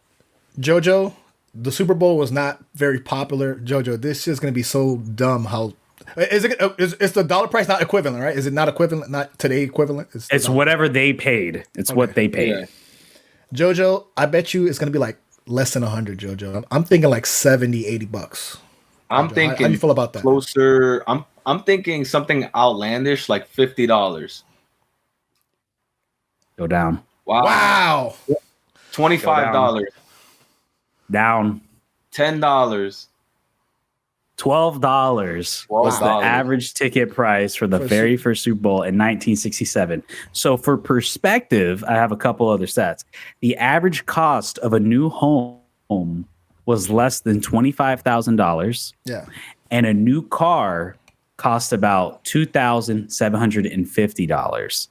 Speaker 1: JoJo, the Super Bowl was not very popular. JoJo, this is going to be so dumb. How is the dollar price not equivalent, right? Is it not equivalent? Not today equivalent?
Speaker 2: It's whatever they paid. It's what they paid. Yeah.
Speaker 1: JoJo, I bet you it's going to be like less than 100, JoJo. I'm thinking like $70-$80.
Speaker 3: I'm thinking.
Speaker 1: How do you feel about that?
Speaker 3: Closer. I'm thinking something outlandish like $50.
Speaker 2: Go down.
Speaker 3: Wow. $25.
Speaker 2: Down.
Speaker 3: $10.
Speaker 2: $12 was the average ticket price for the very first Super Bowl in 1967. So for perspective, I have a couple other stats. The average cost of a new home was less than $25,000.
Speaker 1: Yeah.
Speaker 2: And a new car cost about $2,750.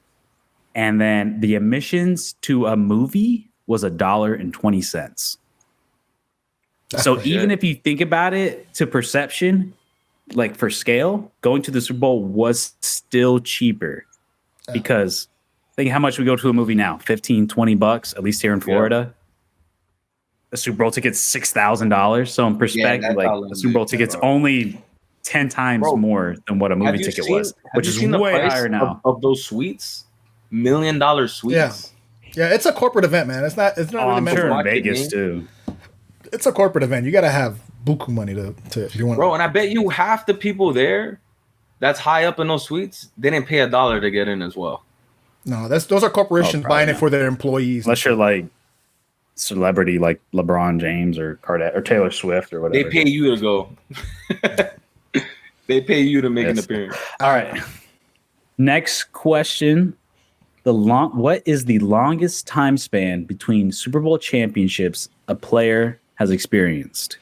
Speaker 2: And then the admissions to a movie was $1.20. So even if you think about it to perception, like for scale, going to the Super Bowl was still cheaper because think how much we go to a movie now, $15-$20, at least here in Florida. The Super Bowl ticket's $6,000. So in perspective, like the Super Bowl ticket's only 10 times more than what a movie ticket was, which is way higher now.
Speaker 3: Of those suites, $1 million suites.
Speaker 1: Yeah, it's a corporate event, man. It's not really meant
Speaker 2: for
Speaker 1: in
Speaker 2: Vegas too.
Speaker 1: It's a corporate event. You got to have buku money to if you want.
Speaker 3: Bro, and I bet you half the people there that's high up in those suites, they didn't pay $1 to get in as well.
Speaker 1: No, those are corporations buying it for their employees.
Speaker 2: Unless you're like celebrity like LeBron James or Taylor Swift or whatever.
Speaker 3: They pay you to go. They pay you to make an appearance.
Speaker 2: All right. Next question. What is the longest time span between Super Bowl championships a player has experienced?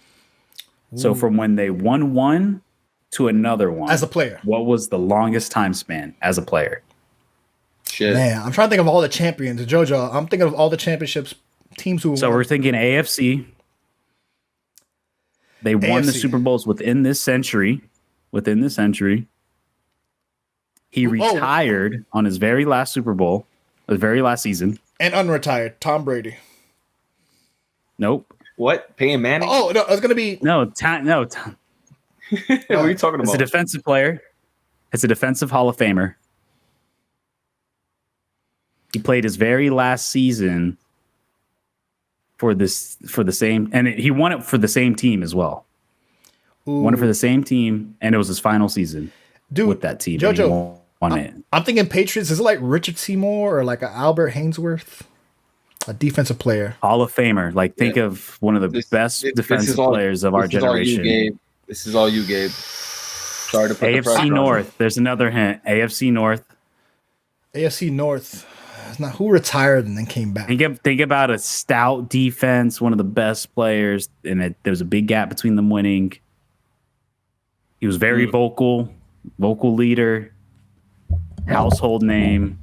Speaker 2: Ooh. So from when they won one to another one.
Speaker 1: As a player.
Speaker 2: What was the longest time span as a player?
Speaker 3: Shit.
Speaker 1: Man, I'm trying to think of all the champions. JoJo, I'm thinking of all the championships teams who
Speaker 2: So we're thinking AFC. They won the Super Bowls within this century. He retired on his very last Super Bowl, his very last season.
Speaker 1: And unretired, Tom Brady.
Speaker 2: Nope.
Speaker 3: What? Peyton Manning?
Speaker 1: Oh, no, it's going to be...
Speaker 2: No.
Speaker 3: What are you talking about?
Speaker 2: It's a defensive player. It's a defensive Hall of Famer. He played his very last season for the same... And he won it for the same team as well.
Speaker 1: Ooh.
Speaker 2: Won it for the same team, and it was his final season with that team.
Speaker 1: JoJo,
Speaker 2: won it.
Speaker 1: I'm thinking Patriots. Is it like Richard Seymour or like an Albert Hainsworth? A defensive player.
Speaker 2: Hall of Famer. Like, think of one of the best defensive players of our generation.
Speaker 3: This is all you, Gabe. Sorry to put
Speaker 2: AFC North. There's another hint. AFC North.
Speaker 1: AFC North. It's not who retired and then came back.
Speaker 2: Think about a stout defense, one of the best players, and there was a big gap between them winning. He was very vocal leader, household name.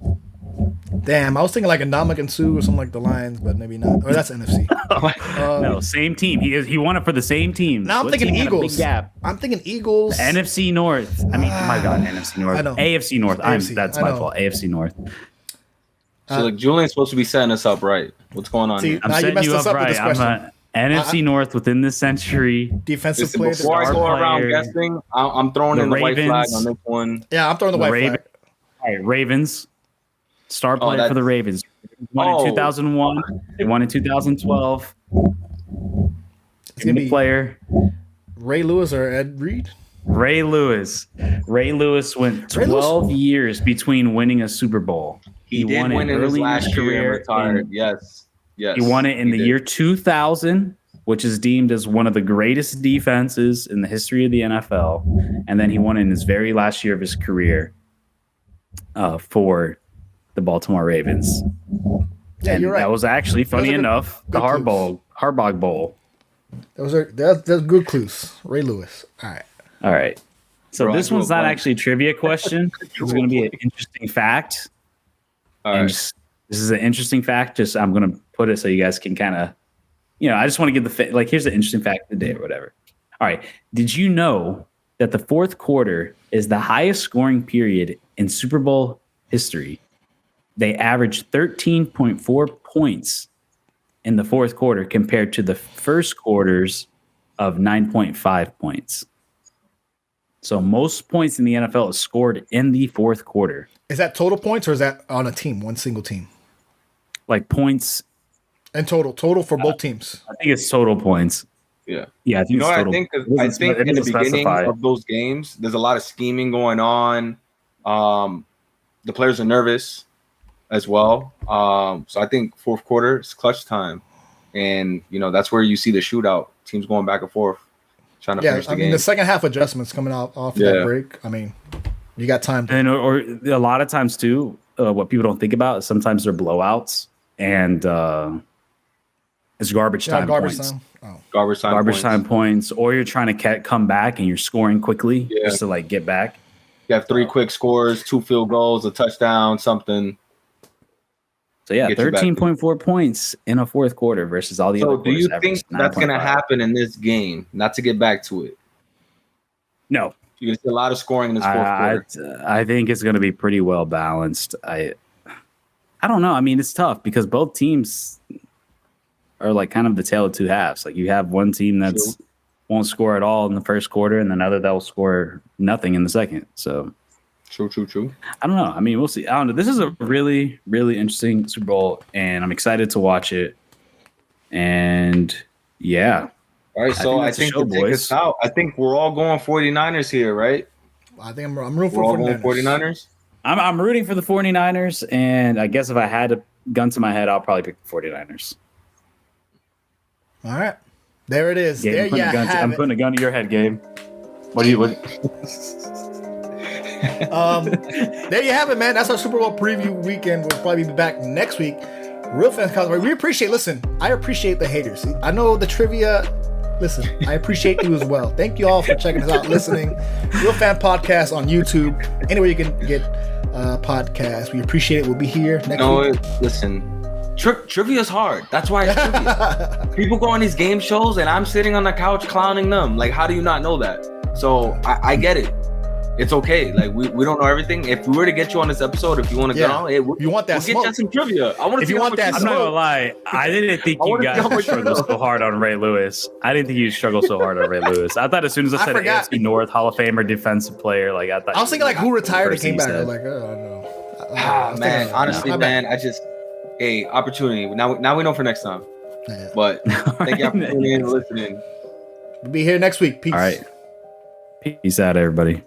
Speaker 1: Damn, I was thinking like a Ndamukong Suh or something like the Lions, but maybe not. Or that's NFC.
Speaker 2: No, same team. He won it for the same team.
Speaker 1: Now I'm thinking Eagles. I'm thinking Eagles.
Speaker 2: NFC North. I mean, my God, NFC North. I know. AFC North. That's my fault. AFC North.
Speaker 3: So like Julian's supposed to be setting us up right. What's going on here?
Speaker 2: I'm setting you up right. I'm NFC North within this century.
Speaker 1: Defensive player.
Speaker 3: Before I go around guessing, I'm throwing in the white flag on this one.
Speaker 1: Yeah, I'm throwing the white flag.
Speaker 2: All right, Ravens. Star player for the Ravens. Won in 2001. They won in 2012.
Speaker 1: It's going to be
Speaker 2: player.
Speaker 1: Ray Lewis or Ed Reed?
Speaker 2: Ray Lewis. Ray Lewis went 12 years between winning a Super Bowl.
Speaker 3: He did win in his last career. Retired. Yes.
Speaker 2: He won it in the year 2000, which is deemed as one of the greatest defenses in the history of the NFL. And then he won in his very last year of his career for the Baltimore Ravens.
Speaker 1: Yeah, you're right.
Speaker 2: That was actually, funny enough, the Harbaugh Bowl.
Speaker 1: That's good clues. Ray Lewis. All right.
Speaker 2: So this one's not actually a trivia question. It's going to be an interesting fact.
Speaker 3: All right.
Speaker 2: This is an interesting fact. I'm going to put it so you guys can kind of, I just want to give here's the interesting fact of the day or whatever. All right. Did you know that the fourth quarter is the highest scoring period in Super Bowl history? They averaged 13.4 points in the fourth quarter compared to the first quarters of 9.5 points. So most points in the NFL is scored in the fourth quarter.
Speaker 1: Is that total points or is that on a team, one single team?
Speaker 2: Like points
Speaker 1: and total for both teams.
Speaker 2: I think it's total points.
Speaker 3: Yeah.
Speaker 2: I think
Speaker 3: I think in the beginning of those games, there's a lot of scheming going on. The players are nervous. as well. So I think fourth quarter is clutch time, and that's where you see the shootout. Teams going back and forth, trying to finish the game.
Speaker 1: The second half adjustments coming off that break. I mean, you got time.
Speaker 2: And or a lot of times too, what people don't think about is sometimes they're blowouts and it's garbage time points. Garbage time points, or you're trying to come back and you're scoring quickly just to like get back.
Speaker 3: You have 3 quick scores, 2 field goals, a touchdown, something.
Speaker 2: So 13.4 points in a fourth quarter versus all the other.
Speaker 3: So do you think that's going to happen in this game? Not to get back to it.
Speaker 2: No.
Speaker 3: You're going to see a lot of scoring in this fourth quarter.
Speaker 2: I think it's going to be pretty well balanced. I don't know. I mean, it's tough because both teams are like kind of the tale of two halves. Like you have one team that's won't score at all in the first quarter, and another that will score nothing in the second. So
Speaker 3: true.
Speaker 2: I don't know. I mean, we'll see. I don't know. This is a really, really interesting Super Bowl, and I'm excited to watch it. And yeah.
Speaker 3: All right, so I think to take us out, I think we're all going 49ers here, right?
Speaker 1: I think I'm rooting for 49ers.
Speaker 2: I'm rooting for the 49ers, and I guess if I had a gun to my head, I'll probably pick the 49ers.
Speaker 1: All right. There it is.
Speaker 2: Gabe, I'm putting a gun to your head, Gabe. What?
Speaker 1: There you have it, man. That's our Super Bowl preview weekend. We'll probably be back next week. Real Fans Cosplay. We appreciate. Listen, I appreciate the haters. I know the trivia. Listen, I appreciate you as well. Thank you all for checking us out, listening. Real Fan Podcast on YouTube. Anywhere you can get podcasts. We appreciate it. We'll be here next week.
Speaker 3: Listen. Trivia is hard. That's why it's trivia. People go on these game shows and I'm sitting on the couch clowning them. Like, how do you not know that? So I get it. It's okay. Like we don't know everything. If we were to get you on this episode, if you want to get on,
Speaker 1: you want that
Speaker 3: we'll get you some trivia. I want to.
Speaker 1: If you want that,
Speaker 2: I'm not gonna lie. I didn't think you guys struggle so hard on Ray Lewis. I didn't think you struggle so hard on Ray Lewis. I thought as soon as I said AFC North Hall of Famer defensive player, like I thought.
Speaker 1: I was thinking like who retired and came back. I was like, oh no.
Speaker 3: Man, honestly, man, opportunity. Now we know for next time. Yeah. But thank you for tuning in and listening.
Speaker 1: We'll be here next week. Peace.
Speaker 2: All right. Peace out, everybody.